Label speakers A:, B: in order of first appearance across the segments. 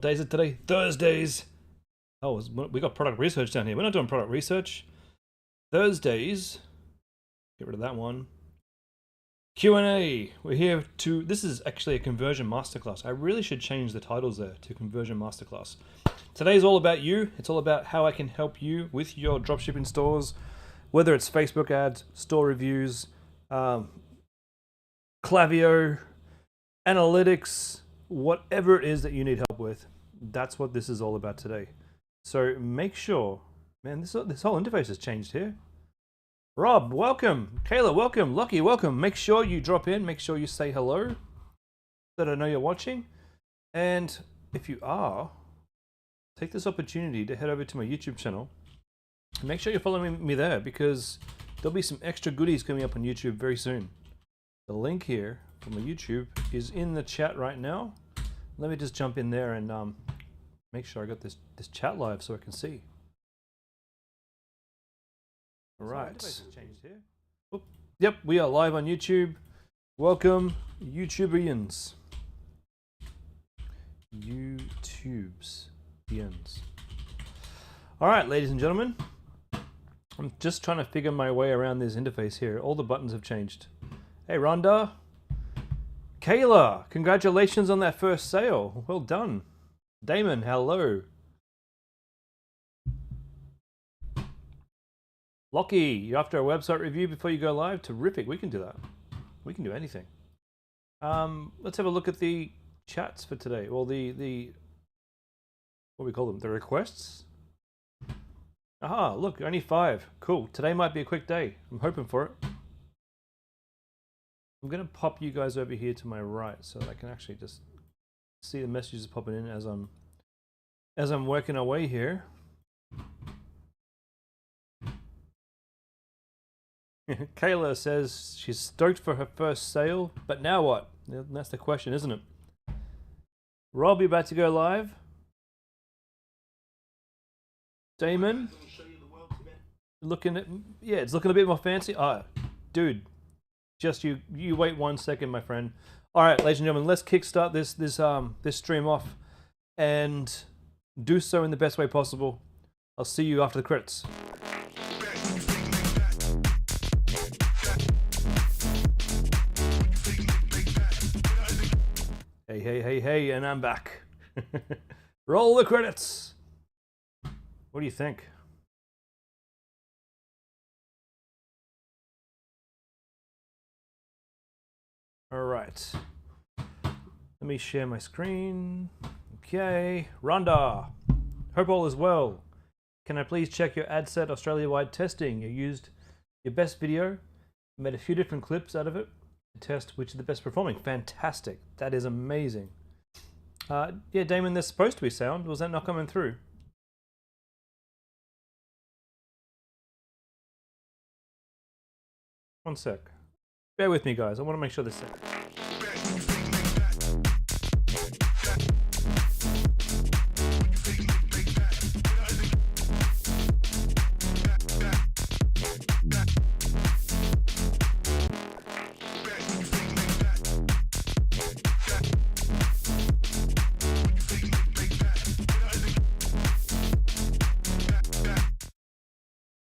A: Days of today? Thursdays. Oh, we got product research down here. We're not doing product research. Thursdays. Get rid of that one. Q&A. We're here to... This is actually a conversion masterclass. I really should change the titles there to conversion masterclass. Today's all about you. It's all about how I can help you with your dropshipping stores, whether it's Facebook ads, store reviews, Klaviyo, analytics, whatever it is that you need help with. That's what this is all about today. So make sure, man, this whole interface has changed here. Rob, welcome. Kayla, welcome. Lockie, welcome. Make sure you drop in. Make sure you say hello so that I know you're watching. And if you are, take this opportunity to head over to my YouTube channel. Make sure you're following me there because there'll be some extra goodies coming up on YouTube very soon. The link here for my YouTube is in the chat right now. Let me just jump in there and make sure I got this chat live so I can see. All right. Oop. Yep, we are live on YouTube. Welcome, YouTubians. All right, ladies and gentlemen. I'm just trying to figure my way around this interface here. All the buttons have changed. Hey, Rhonda. Kayla, congratulations on that first sale. Well done. Damon, hello. Lockie, you're after a website review before you go live? Terrific, we can do that. We can do anything. Let's have a look at the chats for today. Well, what do we call them? The requests? Aha, look, only 5. Cool, today might be a quick day. I'm hoping for it. I'm going to pop you guys over here to my right so that I can actually just see the messages popping in as I'm working away here. Kayla says she's stoked for her first sale, but now what? That's the question, isn't it? Rob, you about to go live? Damon? Looking at, yeah, it's looking a bit more fancy. Ah, dude. Just you wait 1 second, my friend. All right, ladies and gentlemen, let's kickstart this stream off and do so in the best way possible. I'll see you after the credits. Hey, and I'm back. Roll the credits. What do you think? All right, let me share my screen. Okay, Rhonda, hope all is well. Can I please check your ad set Australia-wide testing? You used your best video, made a few different clips out of it to test which is the best performing. Fantastic, that is amazing. Yeah, Damon, there's supposed to be sound. Was that not coming through? One sec. Bear with me, guys. I want to make sure this sounds.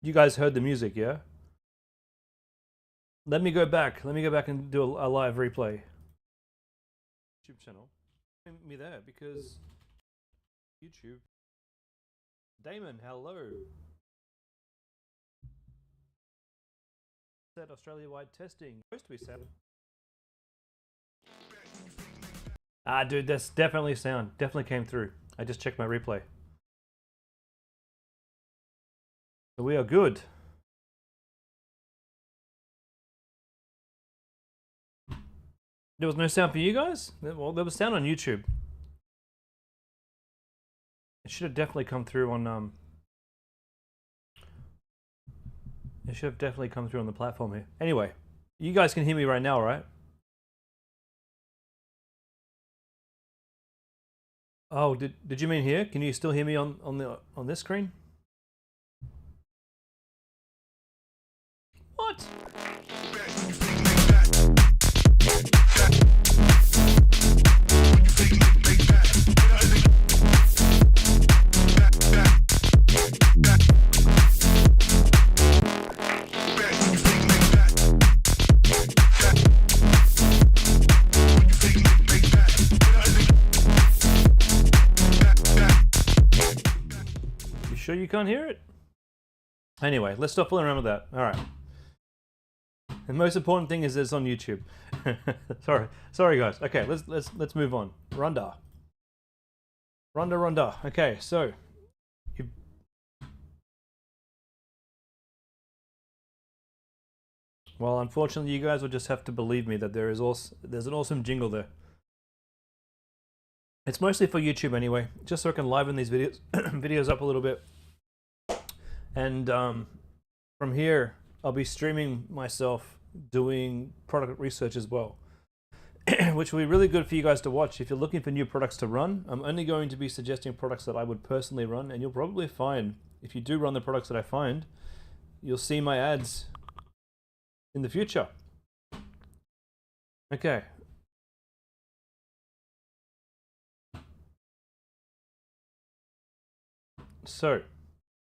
A: You guys heard the music, yeah? Let me go back. Let me go back and do a live replay. YouTube channel. Me there because YouTube. Damon, hello. Said Australia-wide testing. Supposed to be sound. Ah, dude, that's definitely sound. Definitely came through. I just checked my replay. So we are good. There was no sound for you guys? Well, there was sound on YouTube. It should have definitely come through on it should have definitely come through on the platform here. Anyway, you guys can hear me right now, right? Oh, did you mean here? Can you still hear me on this screen? What? sure you can't hear it? Anyway, let's stop fooling around with that. All right. The most important thing is it's on YouTube. sorry guys. Okay, let's move on. Ronda. Okay, so well, unfortunately, you guys will just have to believe me that there's an awesome jingle there. It's mostly for YouTube anyway, just so I can liven these videos up a little bit. And from here, I'll be streaming myself doing product research as well, which will be really good for you guys to watch. If you're looking for new products to run, I'm only going to be suggesting products that I would personally run, and you'll probably find, if you do run the products that I find, you'll see my ads in the future. Okay. So,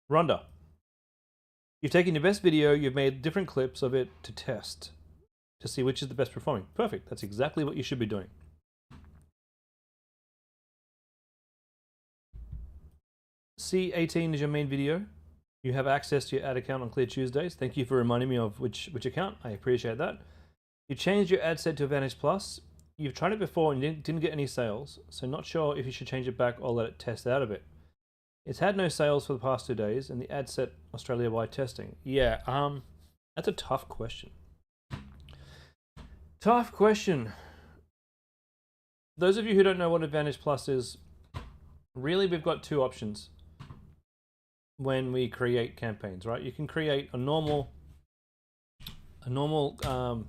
A: Rhonda, you've taken your best video, you've made different clips of it to test, to see which is the best performing. Perfect. That's exactly what you should be doing. C18 is your main video. You have access to your ad account on Clear Tuesdays. Thank you for reminding me of which account. I appreciate that. You changed your ad set to Advantage Plus. You've tried it before and you didn't get any sales, so not sure if you should change it back or let it test out a bit. It's had no sales for the past 2 days, and the ad set Australia-wide testing. Yeah, that's a tough question. Tough question. Those of you who don't know what Advantage Plus is, really we've got 2 options when we create campaigns, right? You can create a normal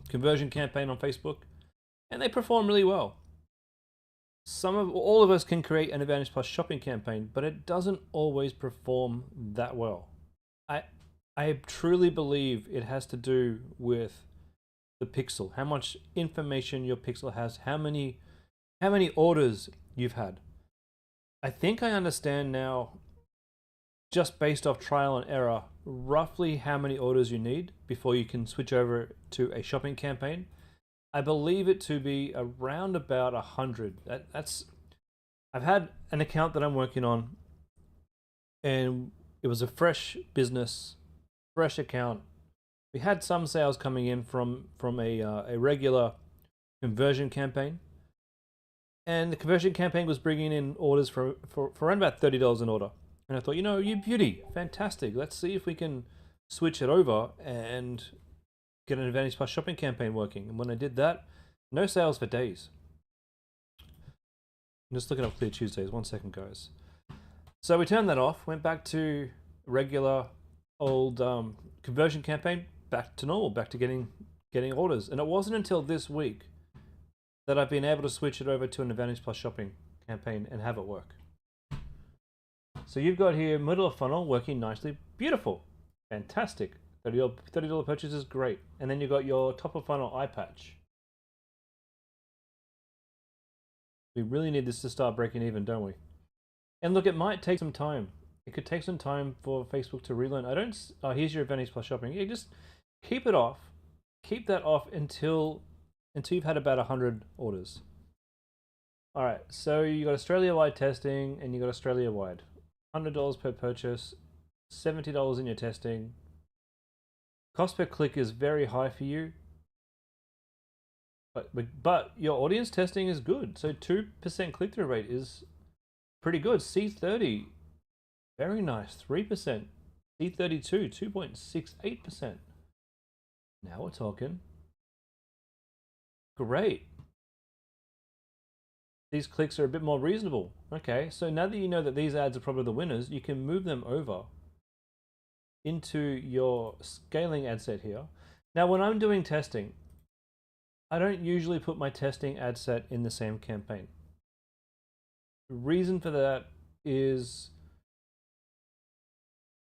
A: conversion campaign on Facebook, and they perform really well. All of us can create an Advantage Plus shopping campaign, but it doesn't always perform that well. I truly believe it has to do with the pixel, how much information your pixel has, how many orders you've had. I think I understand now, just based off trial and error, roughly how many orders you need before you can switch over to a shopping campaign. I believe it to be around about 100. I've had an account that I'm working on, and it was a fresh business, fresh account. We had some sales coming in from a regular conversion campaign, and the conversion campaign was bringing in orders for around about $30 an order. And I thought, you beauty, fantastic. Let's see if we can switch it over and get an Advantage Plus shopping campaign working. And when I did that, no sales for days. I'm just looking up Clear Tuesdays. 1 second, guys. So we turned that off, went back to regular old conversion campaign, back to normal, back to getting orders. And it wasn't until this week that I've been able to switch it over to an Advantage Plus shopping campaign and have it work. So you've got here middle of funnel working nicely, beautiful, fantastic. $30 purchase is great. And then you've got your top of funnel eye patch. We really need this to start breaking even, don't we? And look, it might take some time. It could take some time for Facebook to relearn. Here's your Advantage Plus shopping. Yeah, just keep it off. Keep that off until you've had about 100 orders. All right, so you got Australia-wide testing and you got Australia-wide. $100 per purchase, $70 in your testing. Cost per click is very high for you, but your audience testing is good. So 2% click-through rate is pretty good. C30, very nice, 3%. C32, 2.68%. Now we're talking. Great. These clicks are a bit more reasonable. Okay, so now that you know that these ads are probably the winners, you can move them over into your scaling ad set here. Now, when I'm doing testing, I don't usually put my testing ad set in the same campaign. The reason for that is,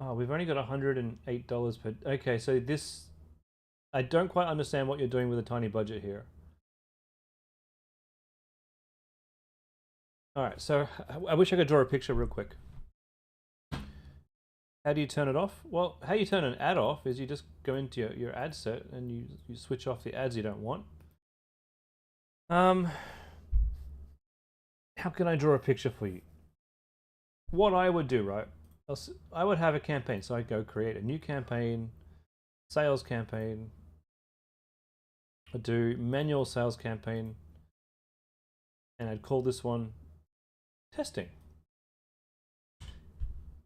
A: we've only got $108 per, okay, so this, I don't quite understand what you're doing with a tiny budget here. All right, so I wish I could draw a picture real quick. How do you turn it off? Well, how you turn an ad off is you just go into your ad set and you switch off the ads you don't want. How can I draw a picture for you? What I would do, right, I would have a campaign. So I'd go create a new campaign, sales campaign. I'd do manual sales campaign, and I'd call this one testing.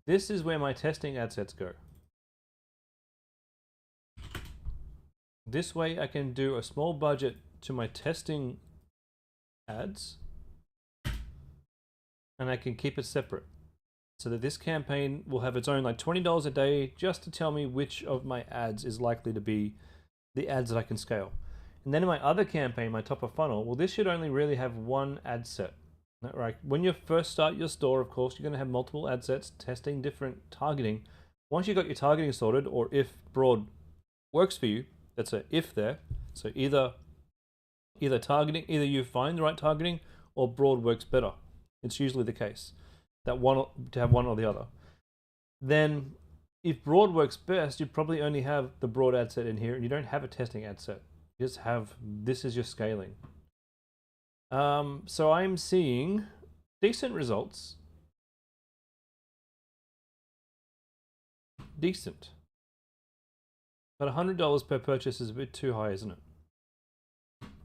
A: This is where my testing ad sets go. This way I can do a small budget to my testing ads, and I can keep it separate. So that this campaign will have its own like $20 a day just to tell me which of my ads is likely to be the ads that I can scale. And then in my other campaign, my top of funnel, well, this should only really have one ad set. Right? When you first start your store, of course, you're going to have multiple ad sets testing different targeting. Once you've got your targeting sorted, or if broad works for you, that's a if there. So either targeting, either you find the right targeting, or broad works better. It's usually the case that to have one or the other. Then if broad works best, you probably only have the broad ad set in here, and you don't have a testing ad set. You just have, this is your scaling. So I'm seeing decent results. Decent. But $100 per purchase is a bit too high, isn't it?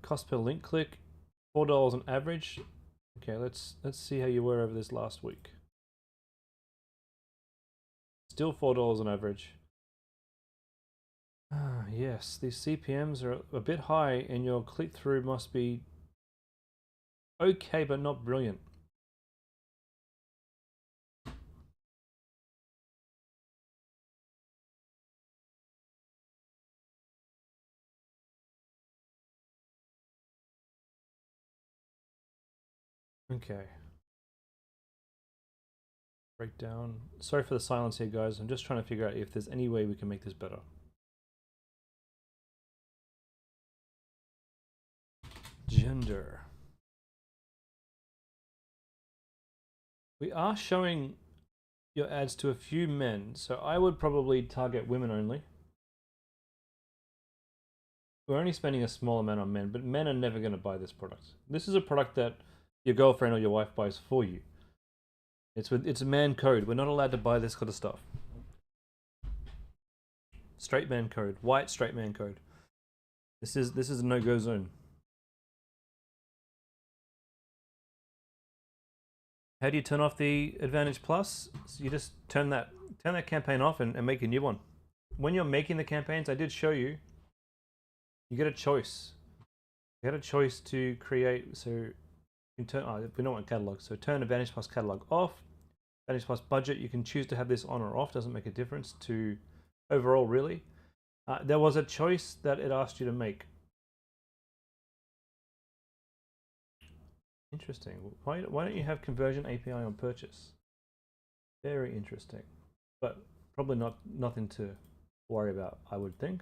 A: Cost per link click, $4 on average. Okay, let's see how you were over this last week. Still $4 on average. Ah, yes, these CPMs are a bit high, and your click-through must be okay, but not brilliant. Okay. Breakdown. Sorry for the silence here, guys. I'm just trying to figure out if there's any way we can make this better. Gender. We are showing your ads to a few men, so I would probably target women only. We're only spending a small amount on men, but men are never going to buy this product. This is a product that your girlfriend or your wife buys for you. It's a man code. We're not allowed to buy this kind of stuff. Straight man code, white straight man code. This is a no-go zone. How do you turn off the Advantage Plus? So you just turn that campaign off and make a new one. When you're making the campaigns, I did show you, you get a choice. You get a choice to create, so you can turn, we don't want catalog, so turn Advantage Plus catalog off. Advantage Plus budget, you can choose to have this on or off, doesn't make a difference to overall really. There was a choice that it asked you to make. Interesting. Why don't you have conversion API on purchase? Very interesting, but probably nothing to worry about, I would think.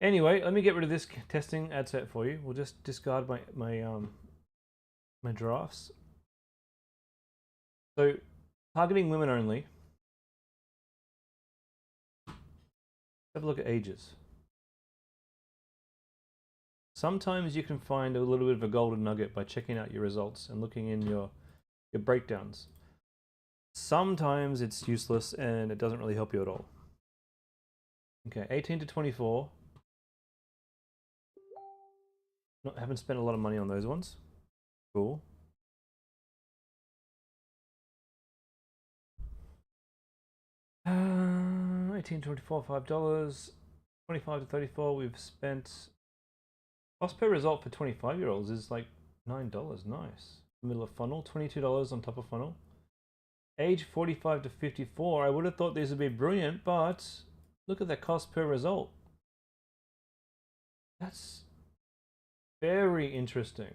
A: Anyway, let me get rid of this testing ad set for you. We'll just discard my drafts. So, targeting women only. Have a look at ages. Sometimes you can find a little bit of a golden nugget by checking out your results and looking in your breakdowns. Sometimes it's useless and it doesn't really help you at all. Okay, 18 to 24. Haven't spent a lot of money on those ones. Cool. $18 to 24, $5. 25 to 34, we've spent. Cost per result for 25-year-olds is like $9. Nice. Middle of funnel, $22 on top of funnel. Age 45 to 54. I would have thought these would be brilliant, but look at the cost per result. That's very interesting.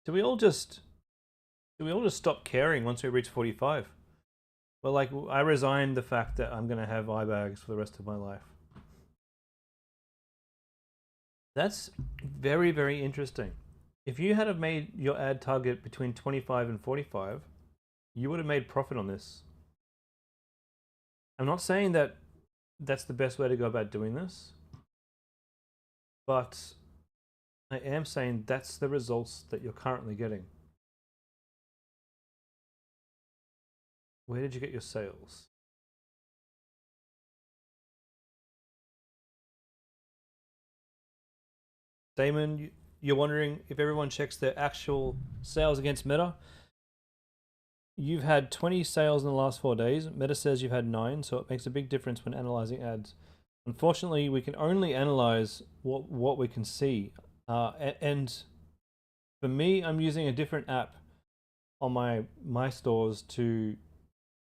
A: Do we all just stop caring once we reach 45? Well, like, I resigned the fact that I'm gonna have eye bags for the rest of my life. That's very, very interesting. If you had have made your ad target between 25 and 45, you would have made profit on this. I'm not saying that that's the best way to go about doing this, but I am saying that's the results that you're currently getting. Where did you get your sales? Damon, you're wondering if everyone checks their actual sales against Meta. You've had 20 sales in the last 4 days. Meta says you've had 9, so it makes a big difference when analyzing ads. Unfortunately, we can only analyze what we can see. And for me, I'm using a different app on my stores to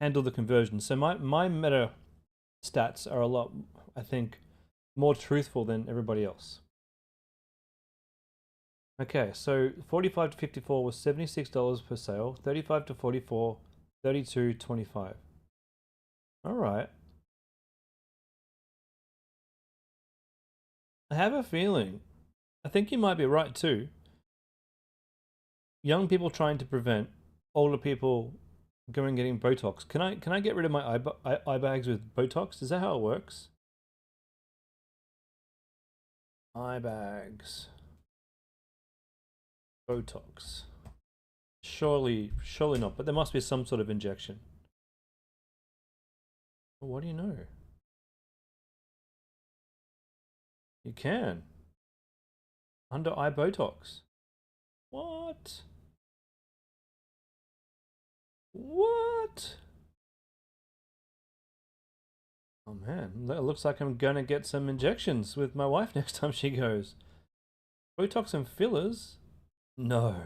A: handle the conversion. So my Meta stats are a lot, I think, more truthful than everybody else. Okay, so 45 to 54 was $76 per sale. 35 to 44, $32.25. All right. I have a feeling. I think you might be right too. Young people trying to prevent older people going and getting Botox. Can I get rid of my eye bags with Botox? Is that how it works? Eye bags. Botox. Surely not, but there must be some sort of injection. Well, what do you know? You can. Under eye Botox. What? What? Oh man, it looks like I'm gonna get some injections with my wife next time she goes. Botox and fillers? No.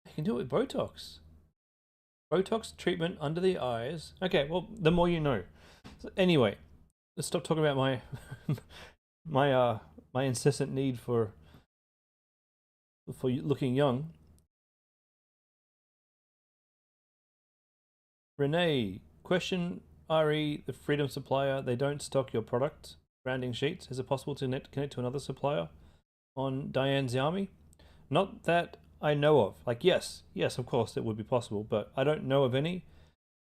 A: You can do it with Botox. Botox treatment under the eyes. Okay, well, the more you know. So anyway, let's stop talking about my my incessant need for looking young. Renee, question RE, the Freedom supplier, they don't stock your product branding sheets. Is it possible to connect to another supplier on Diane Xiaomi? Not that I know of. Like, yes, of course it would be possible, but I don't know of any.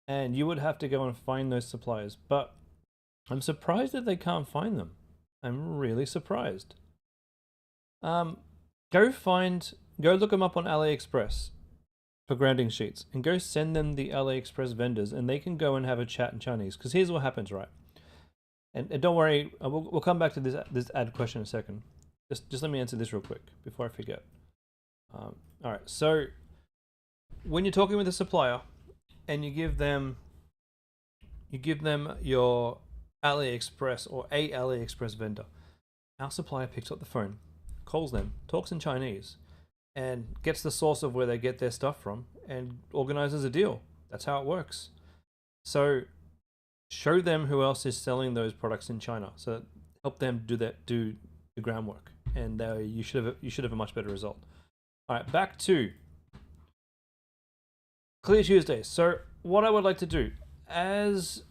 A: And you would have to go and find those suppliers. But I'm surprised that they can't find them. I'm really surprised. Go look them up on AliExpress for grounding sheets, and go send them the AliExpress vendors, and they can go and have a chat in Chinese. Because here's what happens, right? And don't worry, we'll come back to this ad question in a second. Just let me answer this real quick before I forget. All right, so when you're talking with a supplier, and you give them your AliExpress or a AliExpress vendor, our supplier picks up the phone, calls them, talks in Chinese, and gets the source of where they get their stuff from and organizes a deal. That's how it works. So show them who else is selling those products in China. So help them do the groundwork, and you should have a much better result. All right, back to Clear Tuesday. So what I would like to do as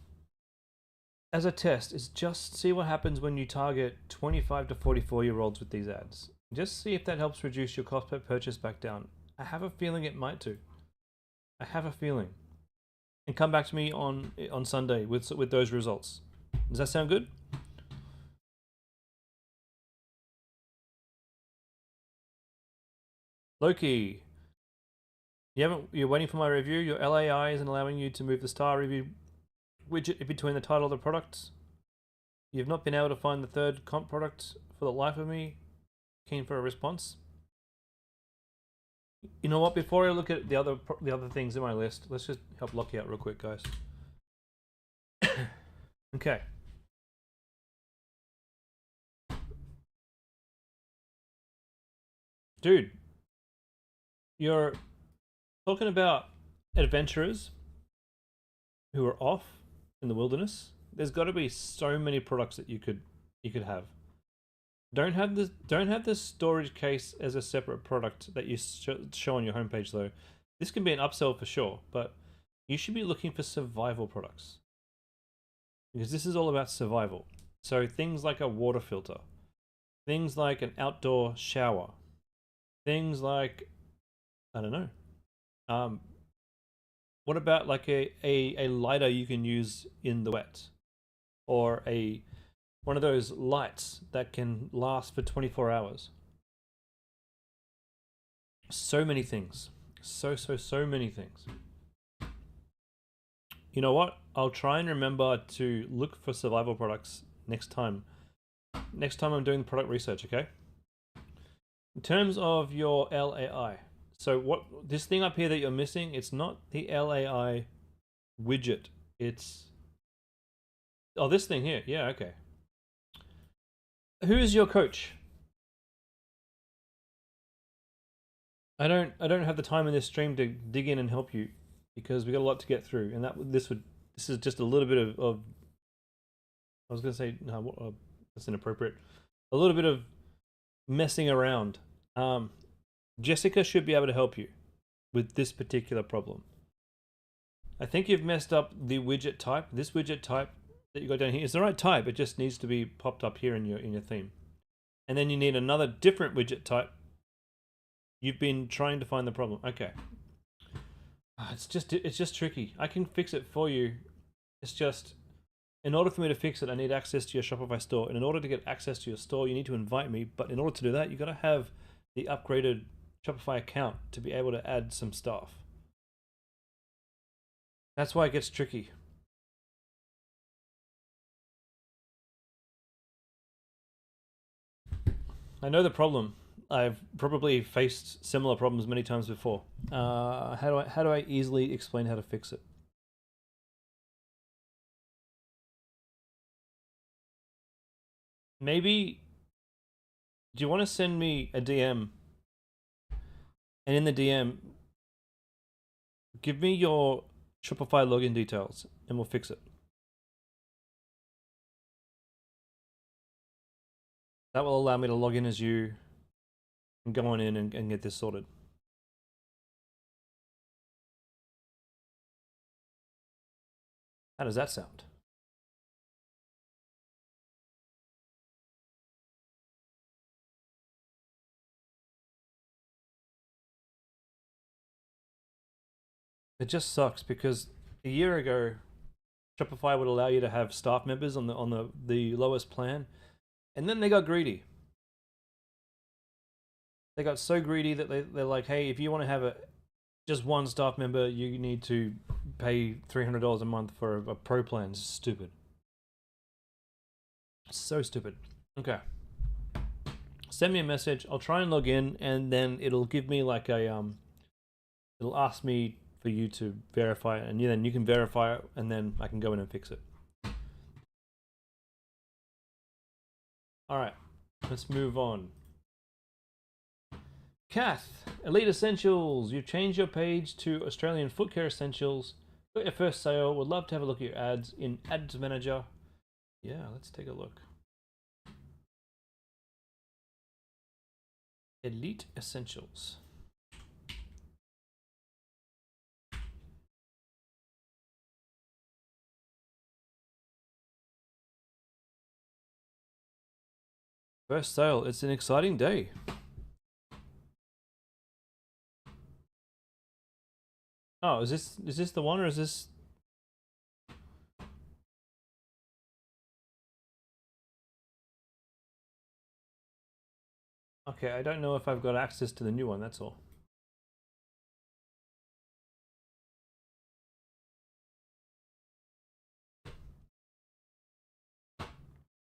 A: a test is just see what happens when you target 25 to 44-year-olds with these ads. Just see if that helps reduce your cost per purchase back down. I have a feeling it might too. I have a feeling. And come back to me on Sunday with those results. Does that sound good? Loki, you're waiting for my review. Your LAI isn't allowing you to move the star review widget in between the title of the product. You've not been able to find the third comp product for the life of me. Keen for a response. You know what? Before I look at the other things in my list, let's just help Lockie out real quick, guys. Okay. Dude, you're talking about adventurers who are off in the wilderness. There's got to be so many products that you could have. Don't have the storage case as a separate product that you show on your homepage though. This can be an upsell for sure, but you should be looking for survival products, because this is all about survival. So things like a water filter, things like an outdoor shower, things like, I don't know. What about like a lighter you can use in the wet, or one of those lights that can last for 24 hours? So many things. So many things. You know what? I'll try and remember to look for survival products next time. Next time I'm doing product research, okay? In terms of your LAI, so what this thing up here that you're missing, it's not the LAI widget. It's this thing here. Yeah, okay. Who is your coach? I don't have the time in this stream to dig in and help you because we got a lot to get through, and this is just a little bit of I was gonna say no, that's inappropriate. A little bit of messing around. Jessica should be able to help you with this particular problem. I think you've messed up the widget type. This widget type that you got down here is the right type. It just needs to be popped up here in your theme. And then you need another different widget type. You've been trying to find the problem. Okay. It's just tricky. I can fix it for you. It's just, in order for me to fix it, I need access to your Shopify store. And in order to get access to your store, you need to invite me. But in order to do that, you got to have the upgraded Shopify account to be able to add some stuff. That's why it gets tricky. I know the problem. I've probably faced similar problems many times before. How do I easily explain how to fix it? Maybe, do you want to send me a DM? And in the DM, give me your Shopify login details and we'll fix it. That will allow me to log in as you and go on in and get this sorted. How does that sound? It just sucks because a year ago, Shopify would allow you to have staff members on the lowest plan, and then they got greedy. They got so greedy that they're like, hey, if you want to have just one staff member, you need to pay $300 a month for a pro plan. It's stupid. So stupid. Okay. Send me a message. I'll try and log in, and then it'll give me like it'll ask me for you to verify it, and then you can verify it, and then I can go in and fix it. All right, let's move on. Kath, Elite Essentials. You've changed your page to Australian Foot Care Essentials. Got your first sale. Would love to have a look at your ads in Ads Manager. Yeah, let's take a look. Elite Essentials. First sale. It's an exciting day. Oh, is this the one, or is this? Okay, I don't know if I've got access to the new one, that's all.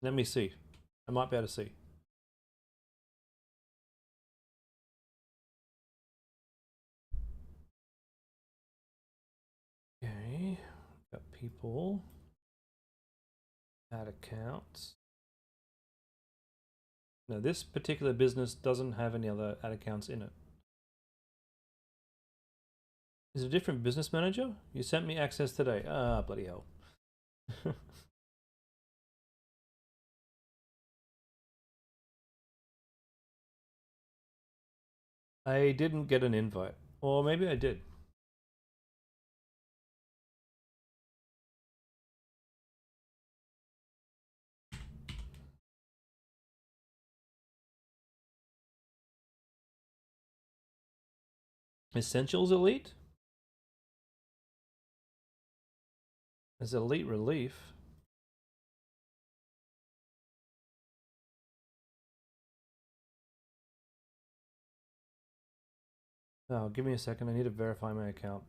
A: Let me see. I might be able to see. Okay, got people, add accounts. No, this particular business doesn't have any other ad accounts in it. Is it a different business manager? You sent me access today. Ah, bloody hell. I didn't get an invite. Or maybe I did. Essentials Elite? Is Elite Relief? Oh, give me a second. I need to verify my account.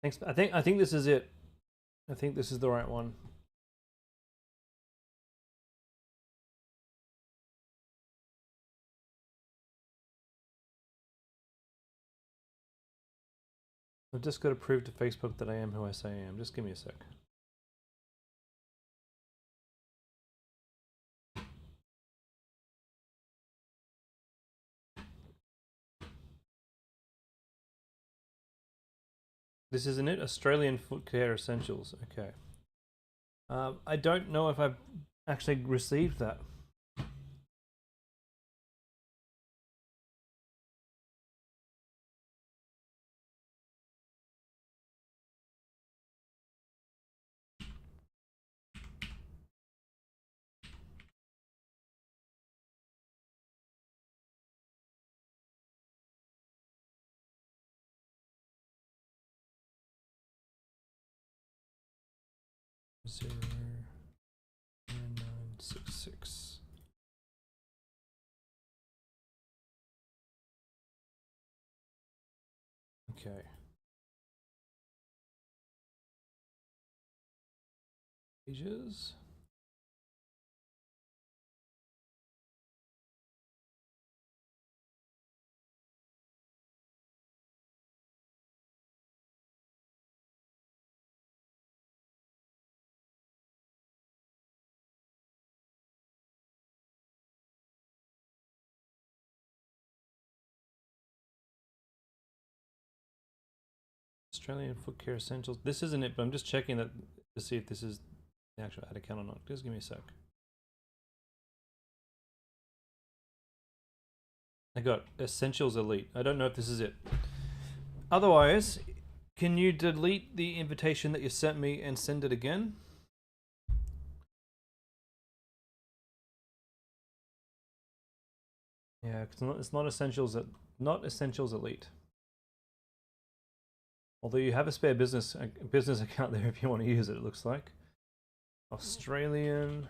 A: Thanks. I think this is it. I think this is the right one. I've just got to prove to Facebook that I am who I say I am. Just give me a sec. This isn't it? Australian Foot Care Essentials. Okay. I don't know if I've actually received that. Zero, 966. Okay. Pages. Australian Foot Care Essentials. This isn't it, but I'm just checking that to see if this is the actual ad account or not. Just give me a sec. I got Essentials Elite. I don't know if this is it. Otherwise, can you delete the invitation that you sent me and send it again? Yeah, it's not Essentials Elite. Although you have a spare business account there if you want to use it. It looks like Australian.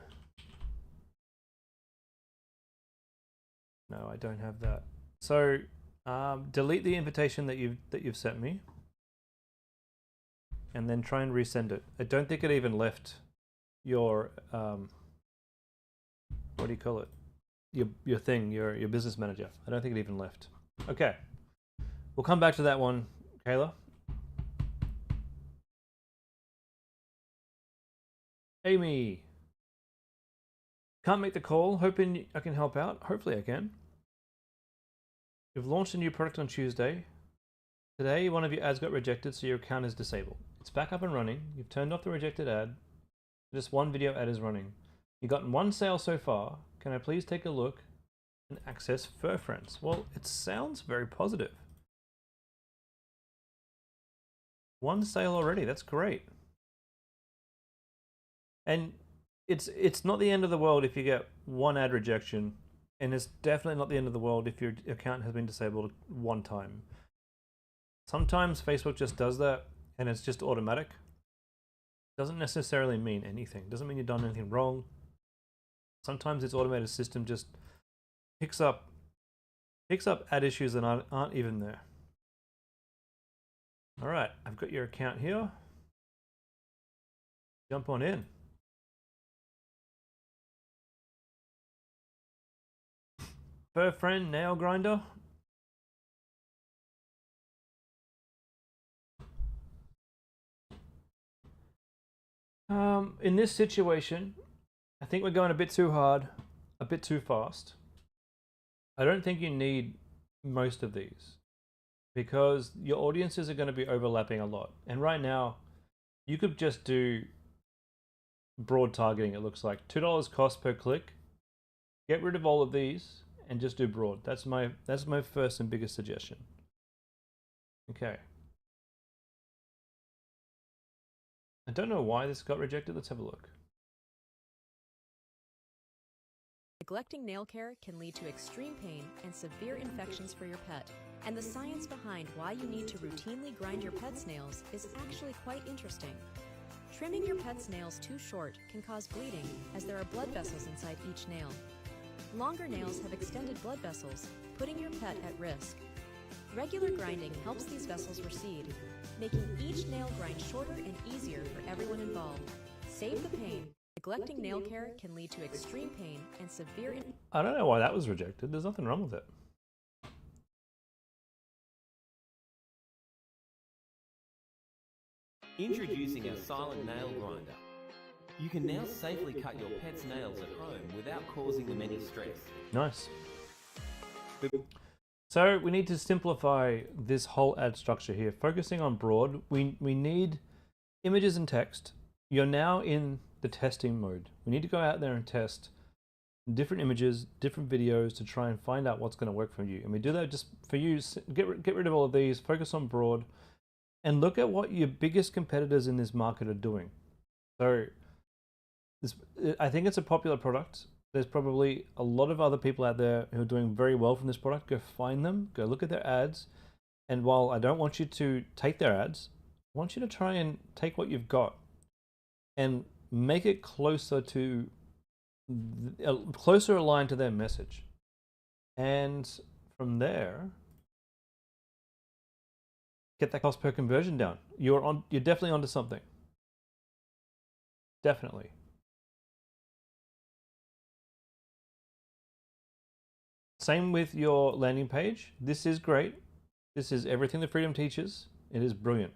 A: No, I don't have that. So delete the invitation that you've sent me, and then try and resend it. I don't think it even left your what do you call it? Your thing, your business manager. I don't think it even left. Okay, we'll come back to that one, Kayla. Amy, can't make the call. Hoping I can help out. Hopefully I can. You've launched a new product on Tuesday. Today, one of your ads got rejected, so your account is disabled. It's back up and running. You've turned off the rejected ad. Just one video ad is running. You've gotten one sale so far. Can I please take a look and access Fur Friends? Well, it sounds very positive. One sale already. That's great. And it's not the end of the world if you get one ad rejection, and it's definitely not the end of the world if your account has been disabled one time. Sometimes Facebook just does that, and it's just automatic. Doesn't necessarily mean anything. Doesn't mean you've done anything wrong. Sometimes its automated system just picks up ad issues that aren't even there. All right, I've got your account here. Jump on in. Fur Friend Nail Grinder. In this situation, I think we're going a bit too hard, a bit too fast. I don't think you need most of these because your audiences are going to be overlapping a lot. And right now, you could just do broad targeting. It looks like $2 cost per click. Get rid of all of these and just do broad. That's my first and biggest suggestion. Okay. I don't know why this got rejected. Let's have a look.
B: Neglecting nail care can lead to extreme pain and severe infections for your pet. And the science behind why you need to routinely grind your pet's nails is actually quite interesting. Trimming your pet's nails too short can cause bleeding, as there are blood vessels inside each nail. Longer nails have extended blood vessels, putting your pet at risk. Regular grinding helps these vessels recede, making each nail grind shorter and easier for everyone involved. Save the pain. Neglecting nail care can lead to extreme pain and severe.
A: I don't know why that was rejected. There's nothing wrong with it.
C: Introducing our silent nail grinder. You can now safely cut your pet's nails at home without causing them any stress.
A: Nice. So we need to simplify this whole ad structure here. Focusing on broad, we need images and text. You're now in the testing mode. We need to go out there and test different images, different videos to try and find out what's going to work for you. And we do that just for you. Get rid of all of these, focus on broad, and look at what your biggest competitors in this market are doing. So I think it's a popular product. There's probably a lot of other people out there who are doing very well from this product. Go find them, go look at their ads. And while I don't want you to take their ads, I want you to try and take what you've got and make it closer to, closer aligned to their message. And from there, get that cost per conversion down. You're definitely onto something. Definitely. Same with your landing page. This is great. This is everything that Freedom teaches. It is brilliant.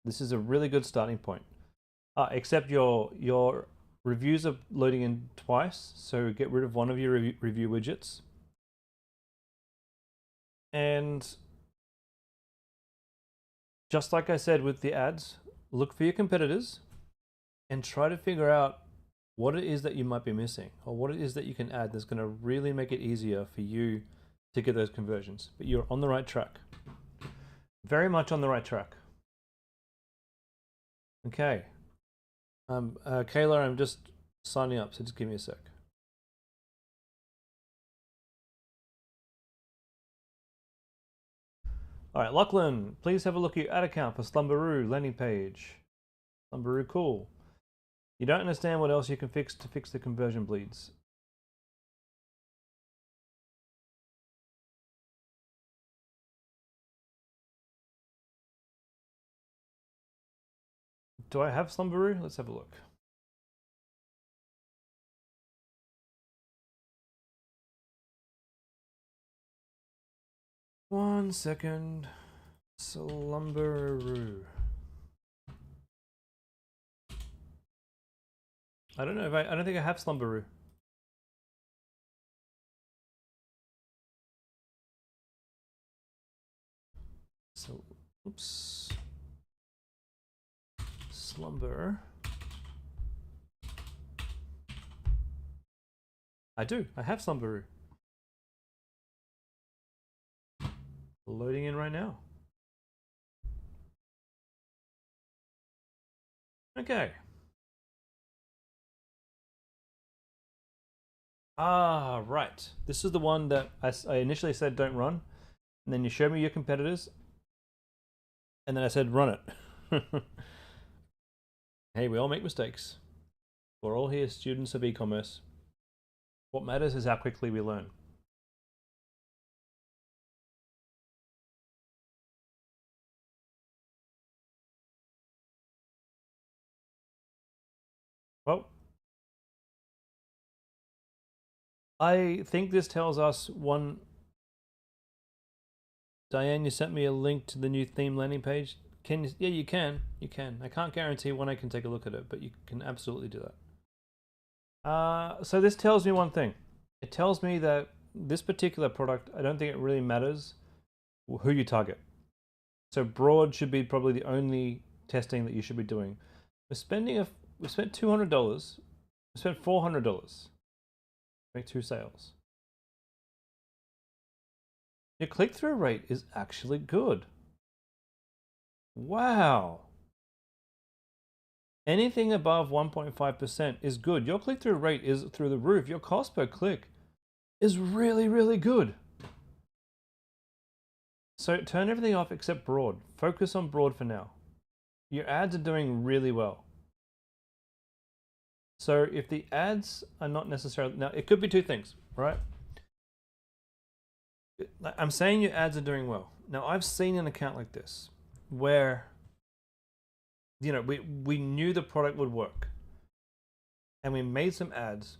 A: This is a really good starting point. Except your reviews are loading in twice, so get rid of one of your review widgets. And just like I said with the ads, look for your competitors and try to figure out what it is that you might be missing or what it is that you can add that's going to really make it easier for you to get those conversions. But you're on the right track. Very much on the right track. Okay. Kayla, I'm just signing up, so just give me a sec. All right, Lachlan, please have a look at your ad account for Slumberoo landing page. Slumberoo, cool. You don't understand what else you can fix to fix the conversion bleeds. Do I have Slumberoo? Let's have a look. One second. Slumberoo. I don't know if I don't think I have Slumberoo. So, oops. Slumber. I do. I have Slumberoo. Loading in right now. Okay. Ah, right. This is the one that I initially said don't run. And then you showed me your competitors. And then I said run it. Hey, we all make mistakes. We're all here students of e-commerce. What matters is how quickly we learn. Well, I think this tells us one. Diane, you sent me a link to the new theme landing page. Can you? Yeah, you can. You can. I can't guarantee when I can take a look at it, but you can absolutely do that. So this tells me one thing. It tells me that this particular product, I don't think it really matters who you target. So broad should be probably the only testing that you should be doing. We spent $200. We spent $400. Make 2 sales. Your click-through rate is actually good. Wow. Anything above 1.5% is good. Your click-through rate is through the roof. Your cost per click is really, really good. So turn everything off except broad. Focus on broad for now. Your ads are doing really well. So if the ads are not necessarily, now it could be 2 things, right? I'm saying your ads are doing well. Now, I've seen an account like this where, we knew the product would work and we made some ads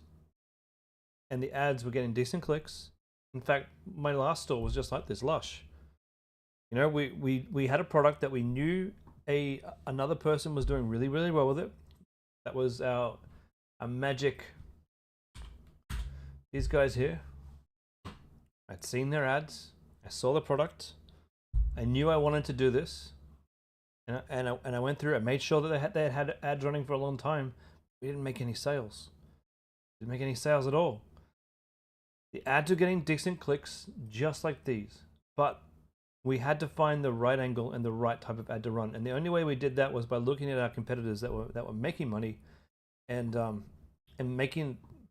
A: and the ads were getting decent clicks. In fact, my last store was just like this, Lush. We had a product that we knew another person was doing really, really well with it. That was our magic. These guys here. I'd seen their ads. I saw the product. I knew I wanted to do this, and I went through. I made sure that they had ads running for a long time. We didn't make any sales. Didn't make any sales at all. The ads are getting decent clicks, just like these, but we had to find the right angle and the right type of ad to run. And the only way we did that was by looking at our competitors that were making money, and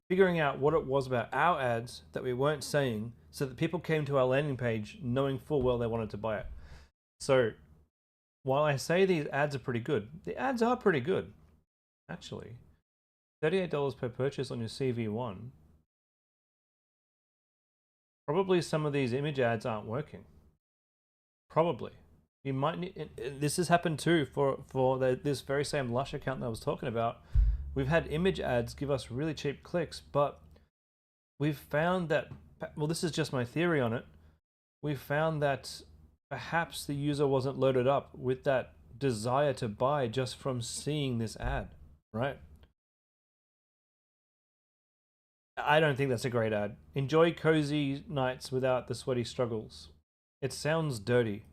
A: figuring out what it was about our ads that we weren't saying, so that people came to our landing page knowing full well they wanted to buy it. So while I say these ads are pretty good, the ads are pretty good, actually. $38 per purchase on your CV1. Probably some of these image ads aren't working. Probably. You might need, this has happened too for this very same Lush account that I was talking about. We've had image ads give us really cheap clicks, but we've found that, well, this is just my theory on it. We've found that perhaps the user wasn't loaded up with that desire to buy just from seeing this ad, right? I don't think that's a great ad. Enjoy cozy nights without the sweaty struggles. It sounds dirty.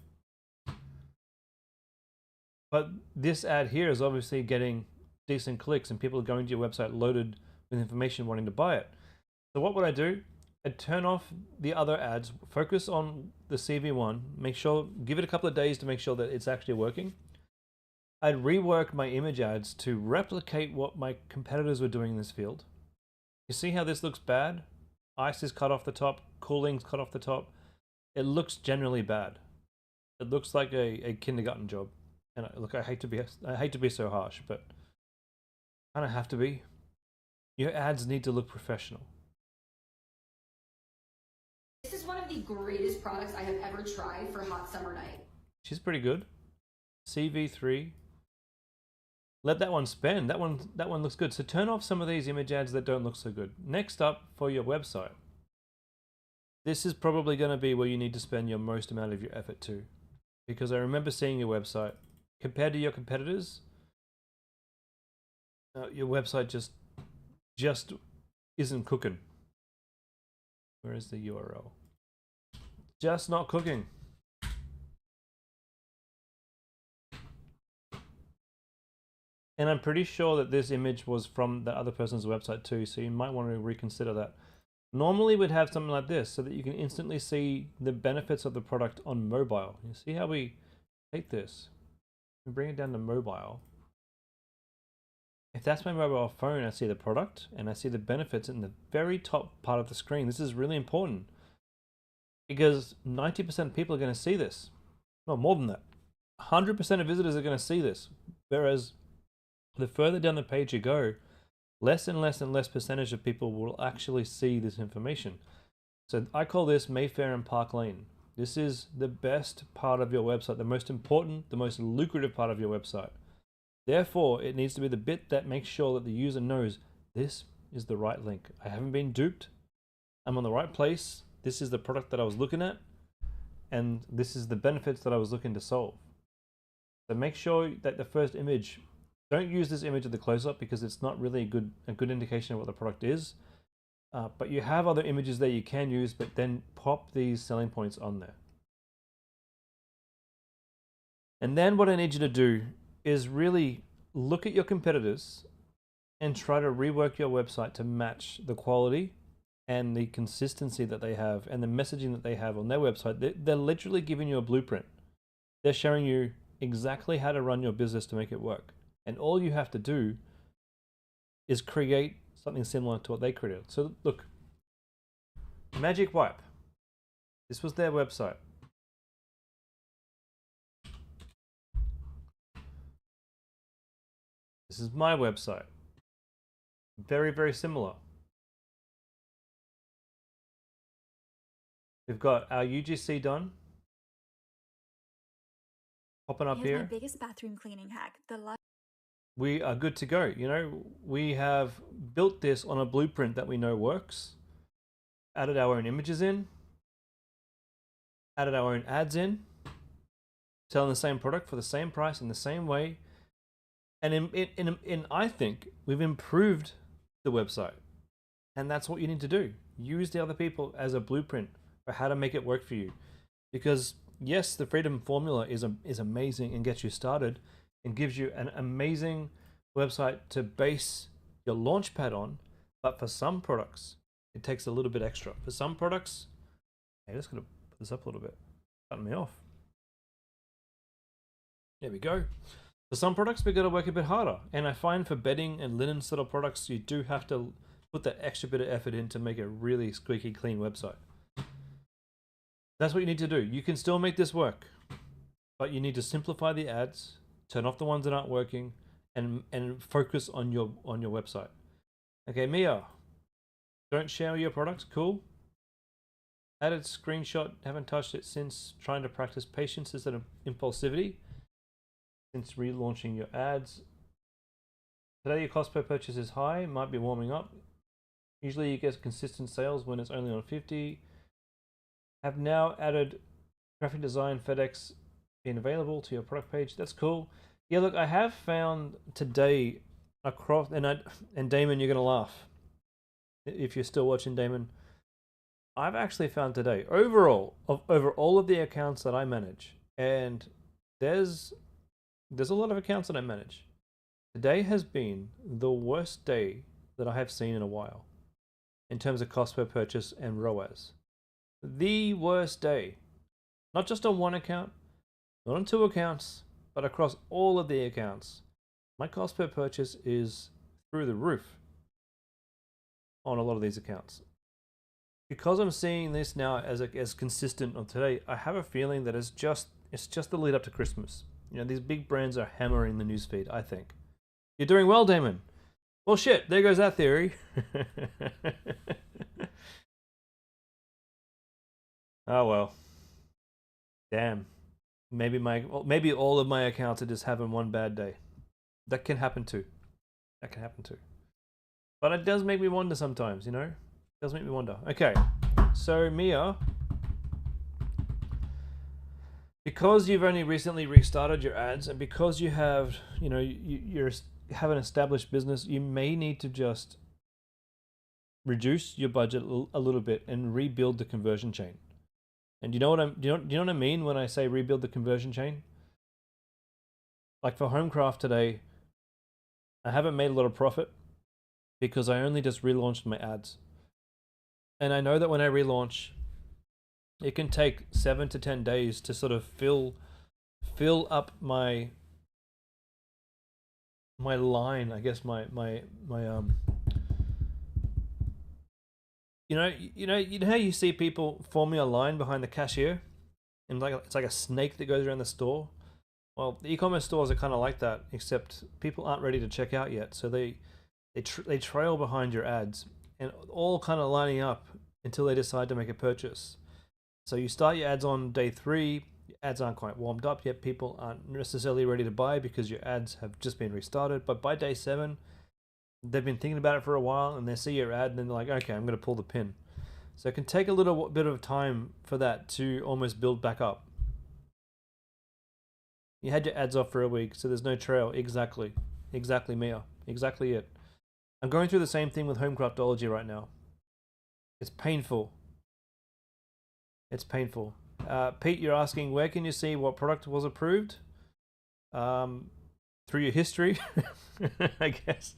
A: But this ad here is obviously getting decent clicks and people are going to your website loaded with information wanting to buy it. So what would I do? I'd turn off the other ads, focus on the CV1, give it a couple of days to make sure that it's actually working. I'd rework my image ads to replicate what my competitors were doing in this field. You see how this looks bad? Ice is cut off the top, cooling's cut off the top. It looks generally bad. It looks like a kindergarten job. And look, I hate to be so harsh, but I don't have to be. Your ads need to look professional.
D: This is one of the greatest products I have ever tried for a hot summer night.
A: She's pretty good. CV3. Let that one spend. That one looks good. So turn off some of these image ads that don't look so good. Next up, for your website. This is probably going to be where you need to spend your most amount of your effort too. Because I remember seeing your website. Compared to your competitors, your website just isn't cooking. Where is the URL? Just not cooking. And I'm pretty sure that this image was from the other person's website too, so you might want to reconsider that. Normally we'd have something like this so that you can instantly see the benefits of the product on mobile. You see how we take this and bring it down to mobile. If that's my mobile phone, I see the product and I see the benefits in the very top part of the screen. This is really important because 90% of people are going to see this. No, more than that. 100% of visitors are going to see this. Whereas the further down the page you go, less and less and less percentage of people will actually see this information. So I call this Mayfair and Park Lane. This is the best part of your website, the most important, the most lucrative part of your website. Therefore, it needs to be the bit that makes sure that the user knows this is the right link. I haven't been duped. I'm on the right place. This is the product that I was looking at. And this is the benefits that I was looking to solve. So make sure that the first image, don't use this image of the close-up because it's not really a good indication of what the product is. But you have other images that you can use, but then pop these selling points on there. And then what I need you to do is really look at your competitors and try to rework your website to match the quality and the consistency that they have and the messaging that they have on their website. They're literally giving you a blueprint. They're showing you exactly how to run your business to make it work. And all you have to do is create something similar to what they created. So look, Magic Wipe. This was their website. This is my website. Very, very similar. We've got our UGC done. Popping up
E: Here's
A: here.
E: my biggest bathroom cleaning hack.
A: We are good to go. You know, we have built this on a blueprint that we know works. Added our own images in. Added our own ads in. Selling the same product for the same price in the same way. And in I think we've improved the website. And that's what you need to do. Use the other people as a blueprint for how to make it work for you. Because yes, the Freedom Formula is amazing and gets you started and gives you an amazing website to base your launchpad on. But for some products, it takes a little bit extra. For some products, I'm just going to put this up a little bit. Cutting me off. There we go. For some products, we've got to work a bit harder. And I find for bedding and linen sort of products, you do have to put that extra bit of effort in to make a really squeaky clean website. That's what you need to do. You can still make this work, but you need to simplify the ads, turn off the ones that aren't working, and focus on your website. Okay, Mia, don't share your products. Cool. Added screenshot. Haven't touched it since. Trying to practice patience instead of impulsivity. Since relaunching your ads. Today your cost per purchase is high. Might be warming up. Usually you get consistent sales when it's only on 50. Have now added graphic design, FedEx being available to your product page. That's cool. Yeah, look, I have found today across, and Damon, you're gonna laugh if you're still watching, Damon. I've actually found today, overall, over all of the accounts that I manage, and there's a lot of accounts that I manage. Today has been the worst day that I have seen in a while in terms of cost per purchase and ROAS. The worst day. Not just on one account, not on two accounts, but across all of the accounts. My cost per purchase is through the roof on a lot of these accounts. Because I'm seeing this now as consistent on today, I have a feeling that it's just the lead up to Christmas. You know, these big brands are hammering the newsfeed, I think. You're doing well, Damon. Well, shit, there goes that theory. Oh, well. Damn. Maybe all of my accounts are just having one bad day. That can happen too. But it does make me wonder sometimes, you know? It does make me wonder. Okay. So, Mia, because you've only recently restarted your ads and because you have, you have an established business, you may need to just reduce your budget a little bit and rebuild the conversion chain. And do you know what I mean when I say rebuild the conversion chain? Like for Homecraft today, I haven't made a lot of profit because I only just relaunched my ads. And I know that when I relaunch, it can take 7 to 10 days to sort of fill up my line, I guess my you know how you see people forming a line behind the cashier, and it's like a snake that goes around the store. Well, the e-commerce stores are kind of like that, except people aren't ready to check out yet, so they trail behind your ads, and all kind of lining up until they decide to make a purchase. So you start your ads on day 3, your ads aren't quite warmed up yet, people aren't necessarily ready to buy because your ads have just been restarted, but by day 7, they've been thinking about it for a while and they see your ad and then they're like, okay, I'm going to pull the pin. So it can take a little bit of time for that to almost build back up. You had your ads off for a week, so there's no trail. Exactly, Mia. Exactly it. I'm going through the same thing with Homecraftology right now. It's painful. Pete, you're asking, where can you see what product was approved? Through your history, I guess.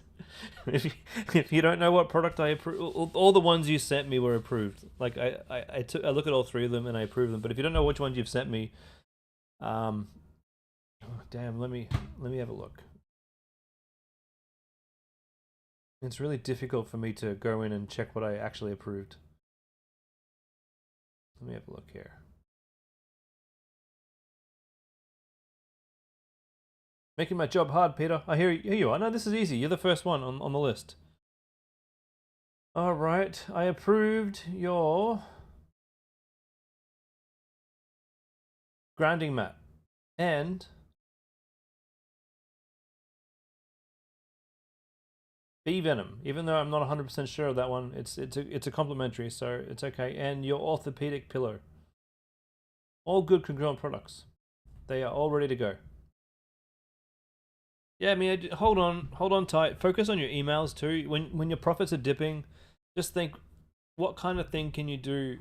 A: If you don't know what product I approved, all the ones you sent me were approved. Like I look at all 3 of them and I approve them. But if you don't know which ones you've sent me, damn, let me have a look. It's really difficult for me to go in and check what I actually approved. Let me have a look here. Making my job hard, Peter. I hear you are. No, this is easy. You're the first one on the list. All right. I approved your grounding mat, and bee venom. Even though I'm not 100% sure of that one, it's a complimentary, so it's okay. And your orthopedic pillow. All good congruent products. They are all ready to go. Yeah, I mean, hold on tight. Focus on your emails too. When your profits are dipping, just think, what kind of thing can you do?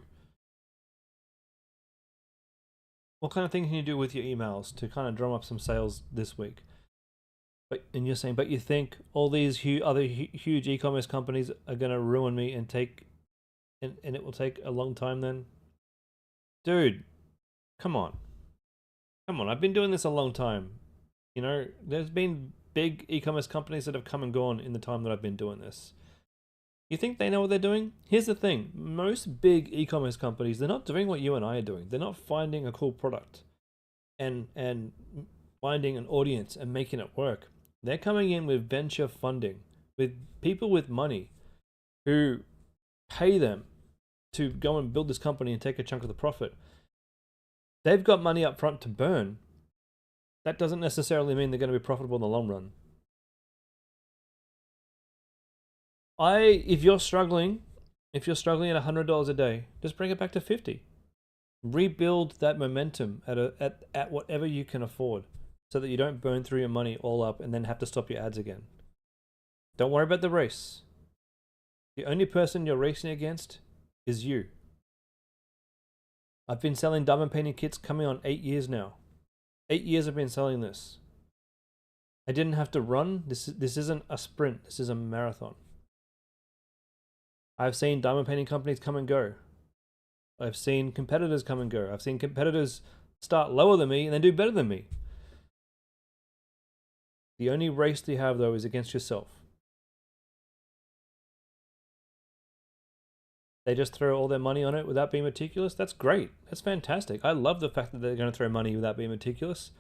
A: What kind of thing can you do with your emails to kind of drum up some sales this week? And you're saying, but you think all these other huge e-commerce companies are gonna ruin me and it will take a long time then? Dude, come on. I've been doing this a long time. You know, there's been big e-commerce companies that have come and gone in the time that I've been doing this. You think they know what they're doing? Here's the thing. Most big e-commerce companies, they're not doing what you and I are doing. They're not finding a cool product and finding an audience and making it work. They're coming in with venture funding, with people with money who pay them to go and build this company and take a chunk of the profit. They've got money up front to burn. That doesn't necessarily mean they're going to be profitable in the long run. If you're struggling at $100 a day, just bring it back to 50. Rebuild that momentum at whatever you can afford, so that you don't burn through your money all up and then have to stop your ads again. Don't worry about the race. The only person you're racing against is you. I've been selling diamond painting kits coming on 8 years now. 8 years I've been selling this. I didn't have to run. This isn't a sprint. This is a marathon. I've seen diamond painting companies come and go. I've seen competitors come and go. I've seen competitors start lower than me and then do better than me. The only race you have, though, is against yourself. They just throw all their money on it without being meticulous. That's great. That's fantastic. I love the fact that they're going to throw money without being meticulous,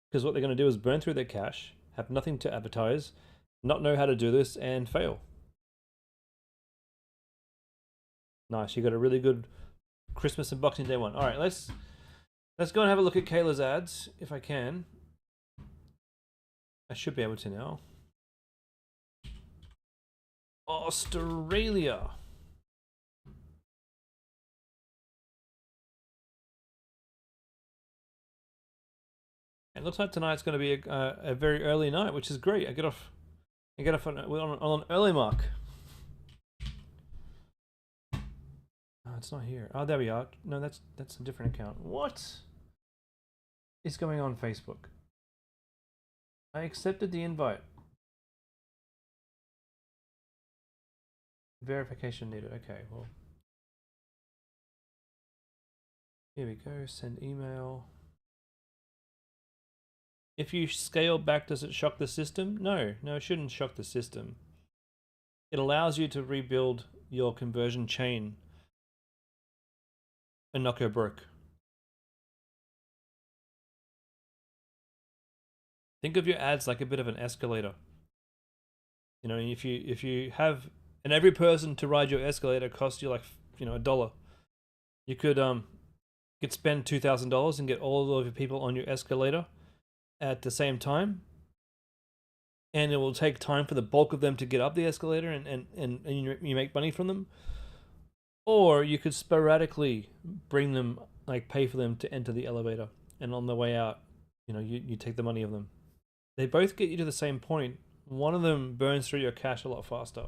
A: because what they're going to do is burn through their cash, have nothing to advertise, not know how to do this, and fail. Nice. You got a really good Christmas and Boxing Day one. All right, let's go and have a look at Kayla's ads if I can. I should be able to now. Australia. It looks like tonight's going to be a very early night, which is great. I get off on an early mark. Oh, it's not here. Oh, there we are. No, that's a different account. What is going on Facebook? I accepted the invite. Verification needed. Okay, well. Here we go. Send email. If you scale back, does it shock the system? No, it shouldn't shock the system. It allows you to rebuild your conversion chain and not go broke. Think of your ads like a bit of an escalator. You know, if you have, and every person to ride your escalator costs you like, you know, $1. You could spend $2,000 and get all of your people on your escalator at the same time, and it will take time for the bulk of them to get up the escalator, and you make money from them. Or you could sporadically bring them, like pay for them to enter the elevator, and on the way out, you know, you take the money of them. They both get you to the same point. One of them burns through your cash a lot faster.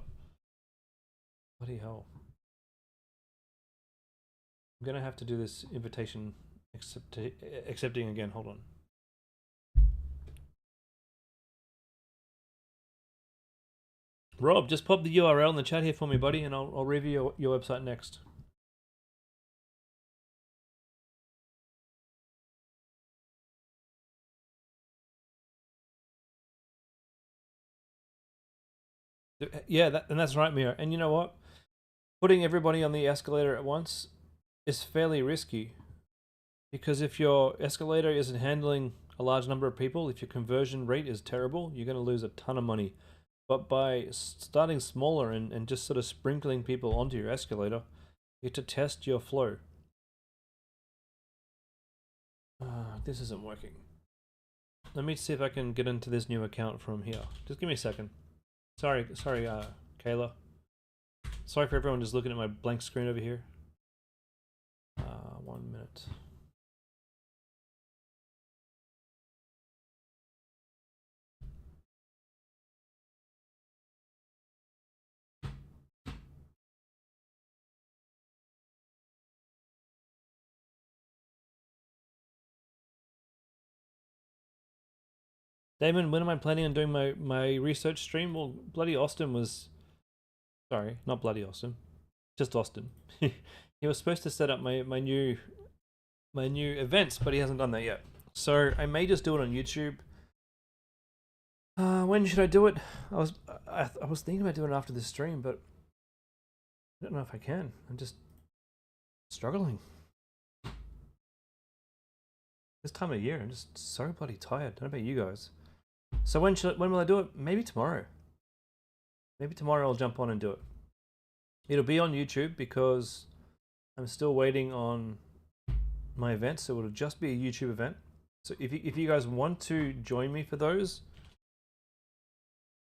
A: Bloody hell. I'm gonna have to do this invitation accepting again. Hold on. Rob, just pop the URL in the chat here for me, buddy, and I'll review your website next. Yeah, and that's right, Mia. And you know what? Putting everybody on the escalator at once is fairly risky, because if your escalator isn't handling a large number of people, if your conversion rate is terrible, you're going to lose a ton of money. But by starting smaller and just sort of sprinkling people onto your escalator, you get to test your flow. This isn't working. Let me see if I can get into this new account from here. Just give me a second. Sorry, Kayla. Sorry for everyone just looking at my blank screen over here. 1 minute. Damon, when am I planning on doing my research stream? Well, bloody Austin was... Sorry, not bloody Austin. Just Austin. He was supposed to set up my new events, but he hasn't done that yet. So I may just do it on YouTube. When should I do it? I was thinking about doing it after this stream, but I don't know if I can. I'm just struggling. This time of year, I'm just so bloody tired. I don't know about you guys. So when will I do it? Maybe tomorrow. Maybe tomorrow I'll jump on and do it. It'll be on YouTube because I'm still waiting on my event, so it'll just be a YouTube event. So if you guys want to join me for those,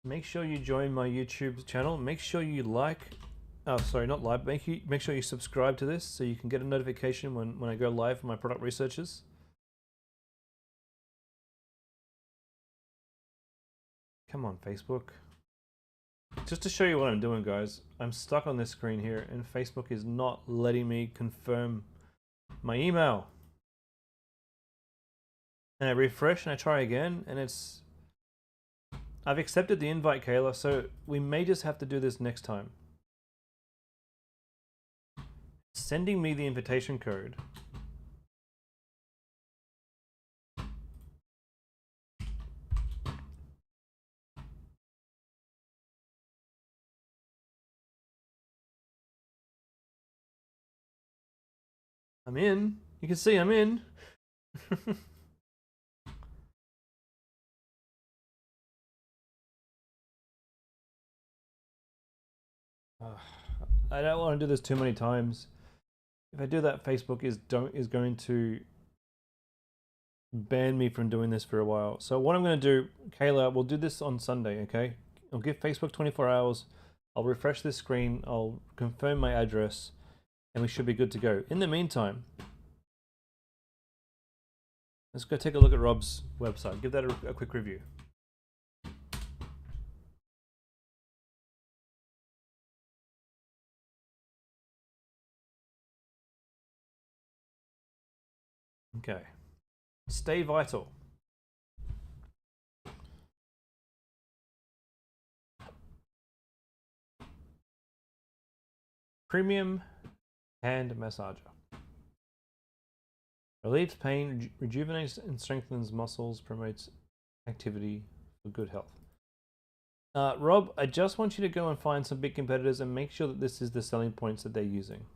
A: make sure you join my YouTube channel. Make sure you not like, make sure you subscribe to this so you can get a notification when I go live for my product researches. Come on, Facebook. Just to show you what I'm doing, guys, I'm stuck on this screen here and Facebook is not letting me confirm my email. And I refresh and I try again and I've accepted the invite, Kayla, so we may just have to do this next time. Sending me the invitation code. I'm in. You can see I'm in. I don't want to do this too many times. If I do that, Facebook is going to ban me from doing this for a while. So what I'm going to do, Kayla, we'll do this on Sunday, okay? I'll give Facebook 24 hours. I'll refresh this screen. I'll confirm my address. And we should be good to go. In the meantime, let's go take a look at Rob's website. Give that a quick review. Okay. Stay vital. Premium hand massager. Relieves pain, rejuvenates and strengthens muscles, promotes activity for good health. Rob, I just want you to go and find some big competitors and make sure that this is the selling points that they're using.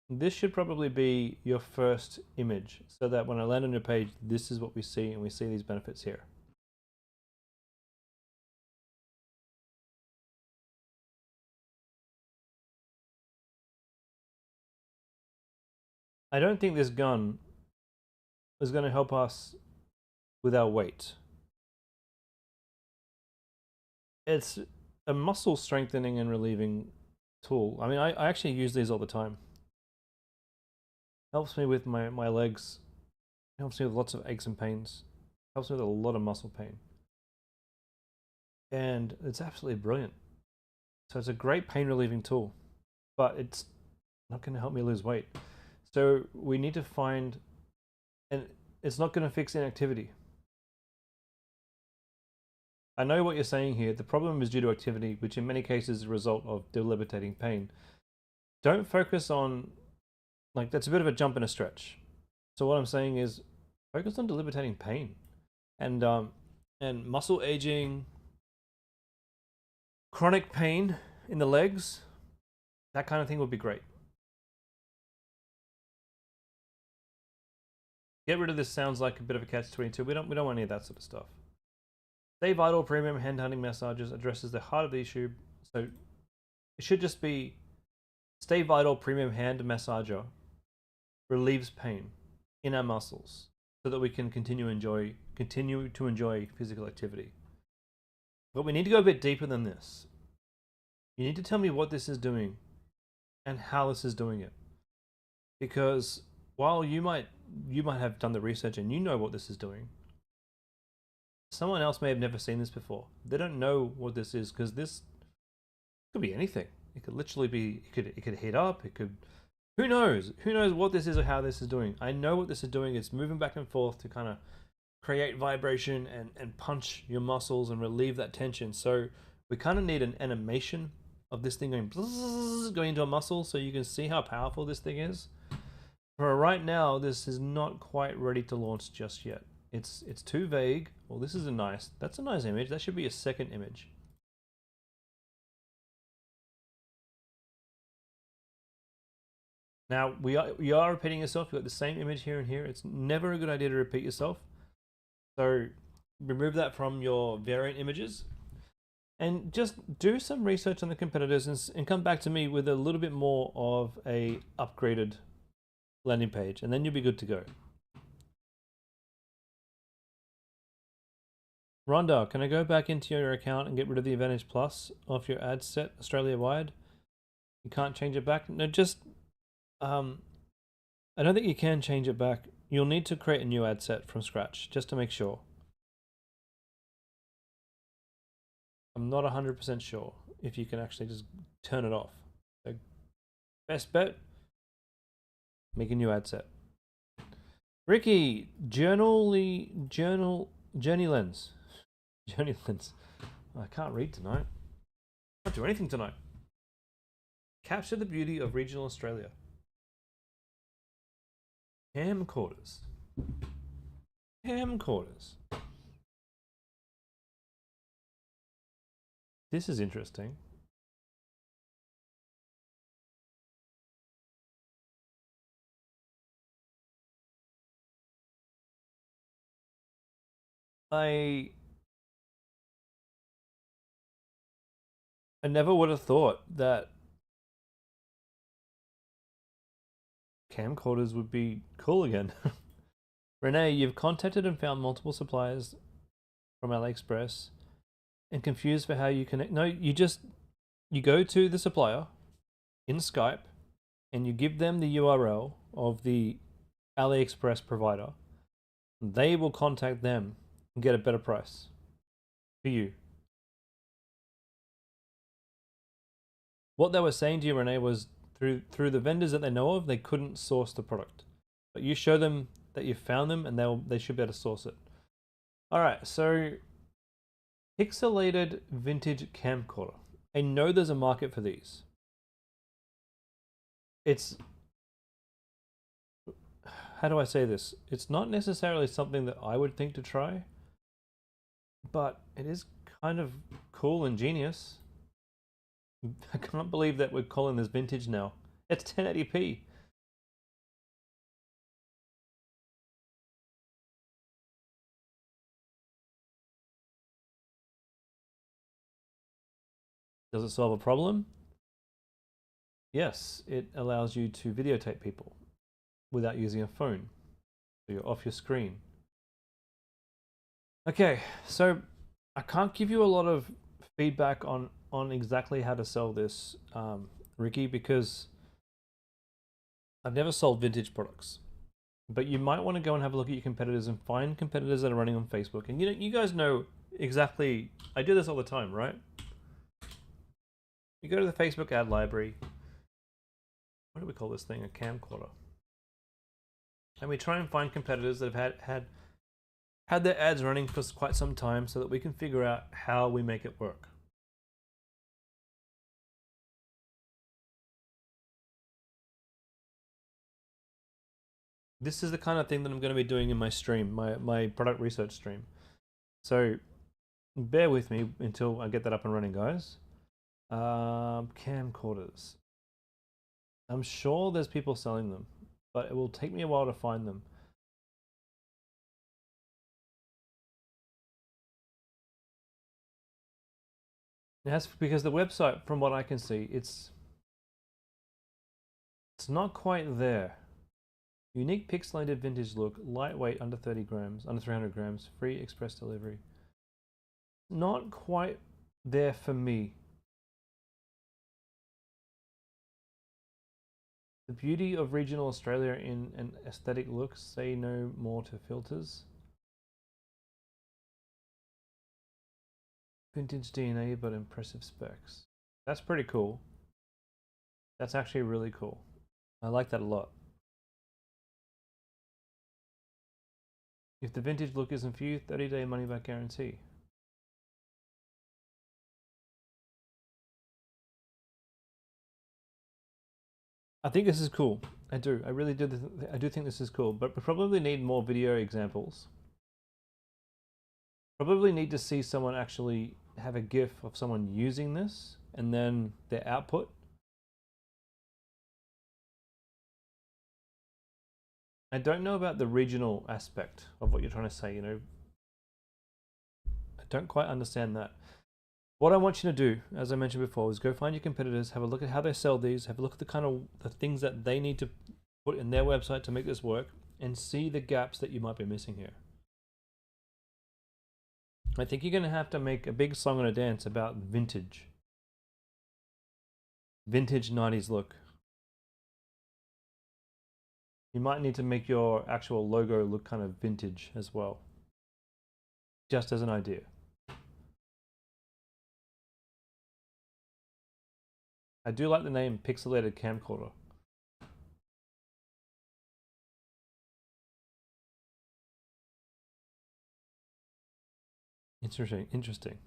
A: This should probably be your first image so that when I land on your page, this is what we see and we see these benefits here. I don't think this gun is going to help us with our weight. It's a muscle strengthening and relieving tool. I mean, I actually use these all the time. Helps me with my legs. Helps me with lots of aches and pains. Helps me with a lot of muscle pain. And it's absolutely brilliant. So it's a great pain relieving tool, but it's not going to help me lose weight. So we need to find, and it's not going to fix inactivity. I know what you're saying here. The problem is due to activity, which in many cases is a result of debilitating pain. Don't focus on, like, that's a bit of a jump and a stretch. So what I'm saying is focus on debilitating pain and muscle aging, chronic pain in the legs, that kind of thing would be great. Get rid of this sounds like a bit of a catch-22. We don't want any of that sort of stuff. Stay Vital Premium Hand Hunting Massages addresses the heart of the issue. So it should just be Stay Vital Premium Hand Massager relieves pain. in our muscles so that we can continue to enjoy physical activity. But we need to go a bit deeper than this. You need to tell me what this is doing and how this is doing it. Because while you might have done the research and you know what this is doing, someone else may have never seen this before. They don't know what this is, because this could be anything. It could literally be, it could heat up, it could, who knows what this is or how this is doing. I know what this is doing. It's moving back and forth to kind of create vibration and punch your muscles and relieve that tension. So we kind of need an animation of this thing going into a muscle so you can see how powerful this thing is. For right now, this is not quite ready to launch just yet. It's too vague. Well, that's a nice image. That should be a second image. Now, you are repeating yourself. You've got the same image here and here. It's never a good idea to repeat yourself. So remove that from your variant images and just do some research on the competitors and come back to me with a little bit more of a upgraded landing page, and then you'll be good to go. Rhonda, can I go back into your account and get rid of the Advantage Plus off your ad set Australia-wide? You can't change it back? No, just... I don't think you can change it back. You'll need to create a new ad set from scratch, just to make sure. I'm not 100% sure if you can actually just turn it off. So, best bet, make a new ad set. Ricky, Journey Lens. Journey Lens. I can't read tonight. I can't do anything tonight. Capture the beauty of regional Australia. Camcorders. Camcorders. This is interesting. I never would have thought that camcorders would be cool again. Renee, you've contacted and found multiple suppliers from AliExpress and confused for how you connect. No, you go to the supplier in Skype and you give them the URL of the AliExpress provider. They will contact them and get a better price for you. What they were saying to you, Renee, was through the vendors that they know of, they couldn't source the product. But you show them that you found them and they should be able to source it. Alright, so pixelated vintage camcorder. I know there's a market for these. It's, how do I say this? It's not necessarily something that I would think to try, but it is kind of cool and genius. I can't believe that we're calling this vintage now. It's 1080p. Does it solve a problem? Yes, it allows you to videotape people without using a phone. So you're off your screen. Okay, so I can't give you a lot of feedback on exactly how to sell this, Ricky, because I've never sold vintage products. But you might want to go and have a look at your competitors and find competitors that are running on Facebook. And you guys know exactly, I do this all the time, right? You go to the Facebook ad library. What do we call this thing? A camcorder. And we try and find competitors that have had their ads running for quite some time so that we can figure out how we make it work. This is the kind of thing that I'm going to be doing in my stream, my product research stream. So bear with me until I get that up and running, guys. Camcorders. I'm sure there's people selling them, but it will take me a while to find them. That's because the website, from what I can see, it's not quite there. Unique pixelated vintage look, lightweight, under 30 grams, under 300 grams, free express delivery. Not quite there for me. The beauty of regional Australia in an aesthetic look, say no more to filters. Vintage DNA but impressive specs. That's pretty cool. That's actually really cool. I like that a lot. If the vintage look isn't for you, 30-day money back guarantee. I think this is cool. I do. I really do. I do think this is cool, but we probably need more video examples. Probably need to see someone actually have a GIF of someone using this and then their output. I don't know about the regional aspect of what you're trying to say, you know. I don't quite understand that. What I want you to do, as I mentioned before, is go find your competitors, have a look at how they sell these, have a look at the kind of the things that they need to put in their website to make this work, and see the gaps that you might be missing here. I think you're going to have to make a big song and a dance about vintage. Vintage 90s look. You might need to make your actual logo look kind of vintage as well. Just as an idea. I do like the name Pixelated Camcorder. Interesting, interesting.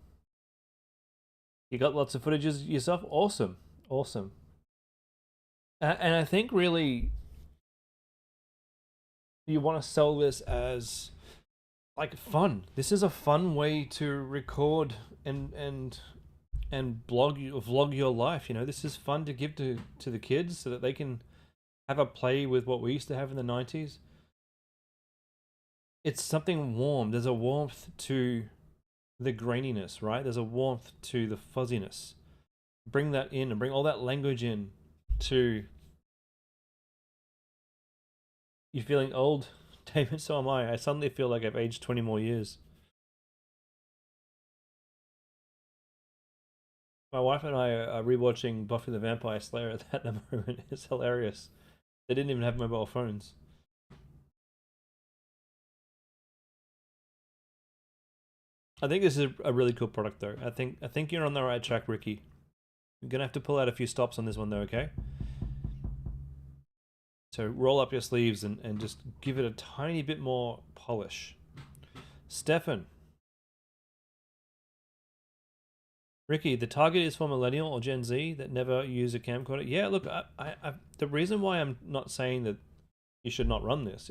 A: You got lots of footages yourself? Awesome, awesome. And I think really you want to sell this as like fun. This is a fun way to record and vlog your life. You know, this is fun to give to the kids so that they can have a play with what we used to have in the 90s. It's something warm. There's a warmth to the graininess, right? There's a warmth to the fuzziness. Bring that in and bring all that language in to you feeling old, David. So am I. I suddenly feel like I've aged 20 more years. My wife and I are rewatching Buffy the Vampire Slayer at the moment. It's hilarious. They didn't even have mobile phones. I think this is a really cool product, though. I think you're on the right track, Ricky. You're gonna have to pull out a few stops on this one, though. Okay. So roll up your sleeves and just give it a tiny bit more polish. Stefan. Ricky, the target is for millennial or Gen Z that never use a camcorder. Yeah, look, the reason why I'm not saying that you should not run this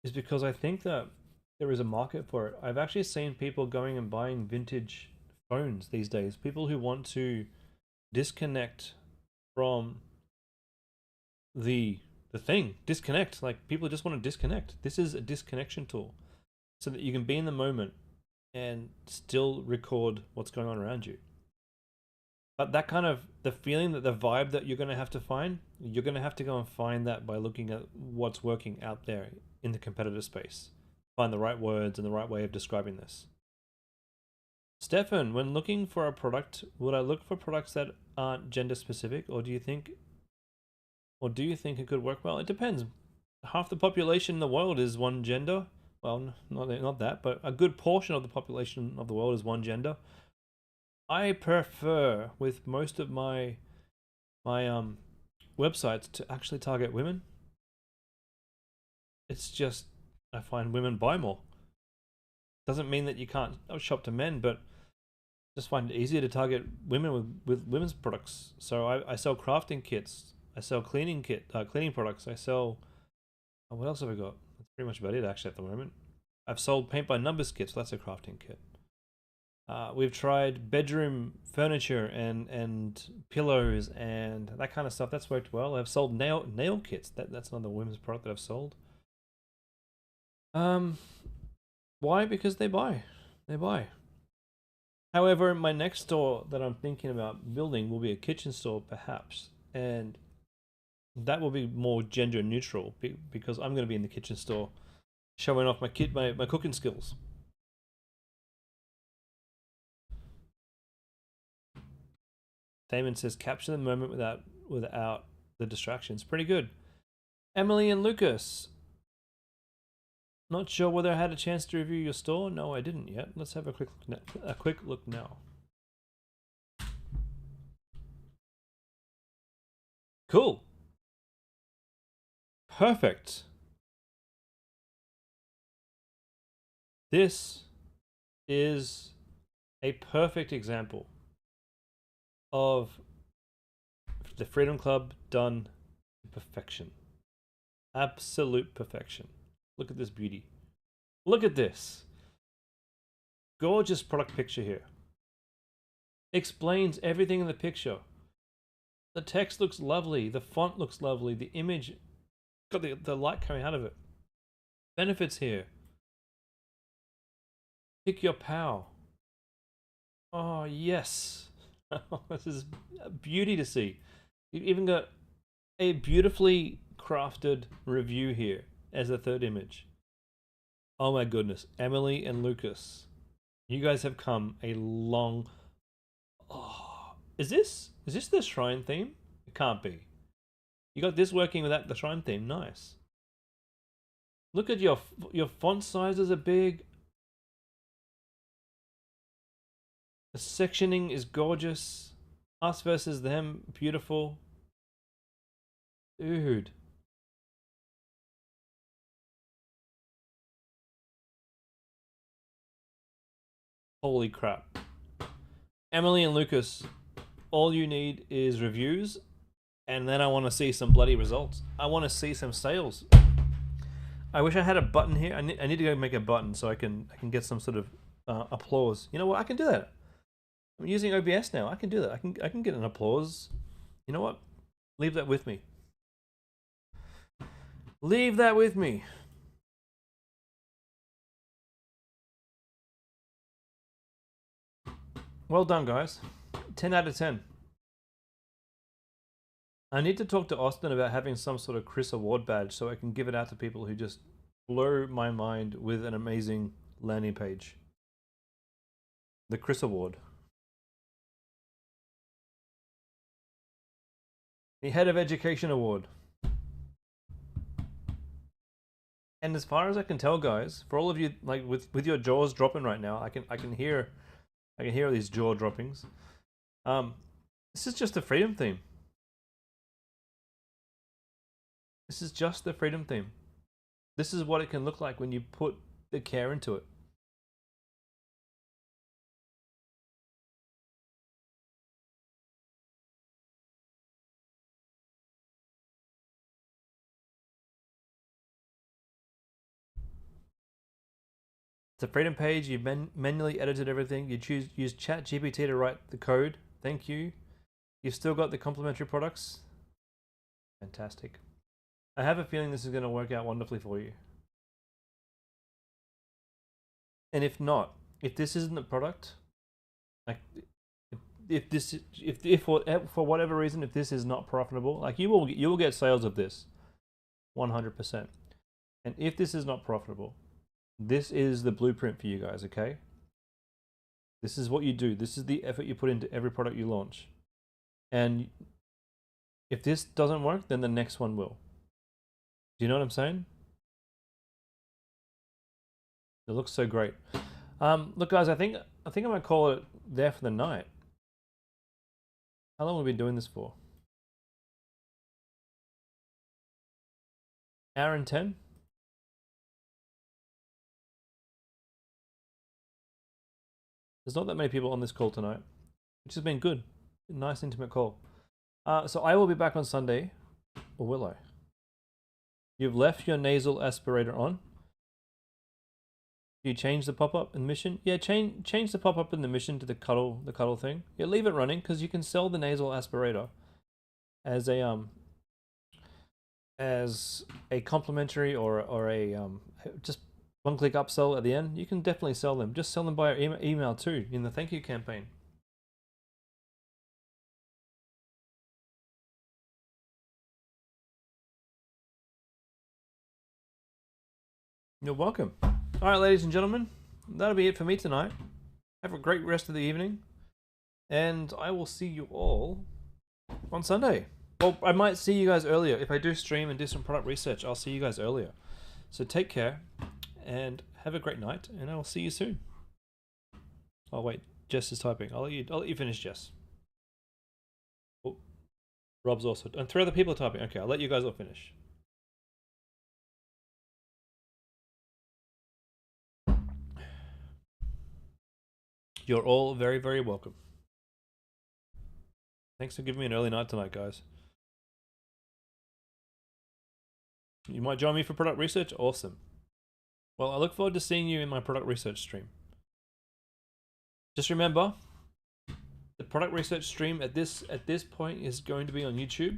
A: is because I think that there is a market for it. I've actually seen people going and buying vintage phones these days. People who want to disconnect from the thing. Disconnect. Like, people just want to disconnect. This is a disconnection tool so that you can be in the moment and still record what's going on around you. But that kind of, the feeling, that the vibe that you're going to have to find, you're going to have to go and find that by looking at what's working out there in the competitive space. Find the right words and the right way of describing this. Stefan, when looking for a product, would I look for products that aren't gender specific, or do you think it could work well? It depends. Half the population in the world is one gender. Well, not that, but a good portion of the population of the world is one gender. I prefer, with most of my websites, to actually target women. It's just, I find women buy more. Doesn't mean that you can't shop to men, but just find it easier to target women with women's products. So I sell crafting kits. I sell cleaning products. I sell, what else have I got? That's pretty much about it actually at the moment. I've sold paint by numbers kits. That's a crafting kit. We've tried bedroom furniture and pillows and that kind of stuff. That's worked well. I've sold nail kits. That's another women's product that I've sold. Why? Because they buy. However, my next store that I'm thinking about building will be a kitchen store, perhaps. And That will be more gender neutral because I'm going to be in the kitchen store showing off my cooking skills. Damon says capture the moment without the distractions. Pretty good. Emily and Lucas. Not sure whether I had a chance to review your store. No, I didn't yet. Let's have a quick look now. Cool. Perfect. This is a perfect example of the Freedom Club done to perfection. Absolute perfection. Look at this beauty. Look at this. Gorgeous product picture here. Explains everything in the picture. The text looks lovely. The font looks lovely. The image got the light coming out of it. Benefits here. Pick your POW. Oh, yes. This is a beauty to see. You've even got a beautifully crafted review here as the third image. Oh my goodness. Emily and Lucas. You guys have come a long... Oh, is this the shrine theme? It can't be. You got this working without the shrine theme. Nice. Look at your font sizes are big. The sectioning is gorgeous. Us versus them, beautiful. Dude. Holy crap. Emily and Lucas, all you need is reviews, and then I want to see some bloody results. I want to see some sales. I wish I had a button here. I need to go make a button so I can get some sort of applause. You know what? I can do that. I'm using OBS now. I can do that. I can get an applause. You know what? Leave that with me. Leave that with me. Well done, guys. 10 out of 10. I need to talk to Austin about having some sort of Chris Award badge so I can give it out to people who just blow my mind with an amazing landing page. The Chris Award. The Head of Education Award. And as far as I can tell, guys, for all of you like with your jaws dropping right now, I can hear these jaw droppings. This is just the freedom theme. This is just the freedom theme. This is what it can look like when you put the care into it. It's a freedom page. You've manually edited everything. You use ChatGPT to write the code. Thank you. You've still got the complementary products. Fantastic. I have a feeling this is going to work out wonderfully for you. And if not, if this isn't the product, like if for whatever reason, if this is not profitable, like you will get sales of this, 100%. And if this is not profitable, this is the blueprint for you guys, okay? This is what you do. This is the effort you put into every product you launch. And if this doesn't work, then the next one will. Do you know what I'm saying? It looks so great. Look, guys, I think I might call it there for the night. How long have we been doing this for? Hour and 10? There's not that many people on this call tonight, which has been good. Nice, intimate call. So I will be back on Sunday, or will I? You've left your nasal aspirator on. Do you change the pop-up in the mission? Yeah, change the pop-up in the mission to the cuddle thing. Yeah, leave it running because you can sell the nasal aspirator as a complimentary or a just one-click upsell at the end. You can definitely sell them. Just sell them by email too in the thank you campaign. You're welcome. All right, ladies and gentlemen, that'll be it for me tonight. Have a great rest of the evening, and I will see you all on Sunday. Well, I might see you guys earlier. If I do stream and do some product research, I'll see you guys earlier. So take care, and have a great night, and I will see you soon. Oh, wait. Jess is typing. I'll let you finish, Jess. Oh, Rob's also... And 3 other people are typing. Okay, I'll let you guys all finish. You're all very, very welcome. Thanks for giving me an early night tonight, guys. You might join me for product research? Awesome. Well, I look forward to seeing you in my product research stream. Just remember, the product research stream at this point is going to be on YouTube.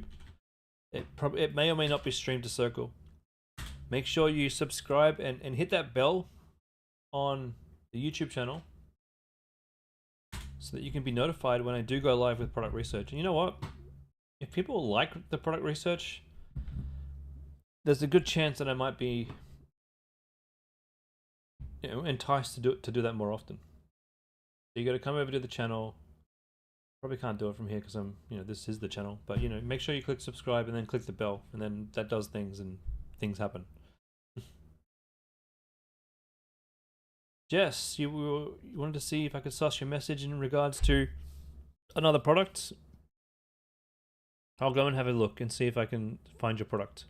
A: It may or may not be streamed to Circle. Make sure you subscribe and hit that bell on the YouTube channel so that you can be notified when I do go live with product research. And you know what? If people like the product research, there's a good chance that I might be, enticed to do that more often. So you got to come over to the channel. Probably can't do it from here because I'm, this is the channel. But make sure you click subscribe and then click the bell, and then that does things and things happen. Jess, you wanted to see if I could suss your message in regards to another product. I'll go and have a look and see if I can find your product.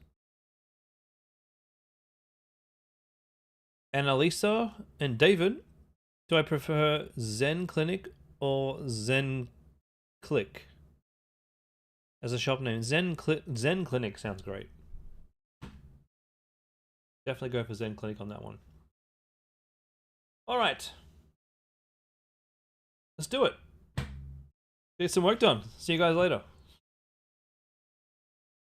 A: And Alisa and David, do I prefer Zen Clinic or Zen Click as a shop name? Zen Clinic sounds great. Definitely go for Zen Clinic on that one. All right, let's do it. Get some work done. See you guys later.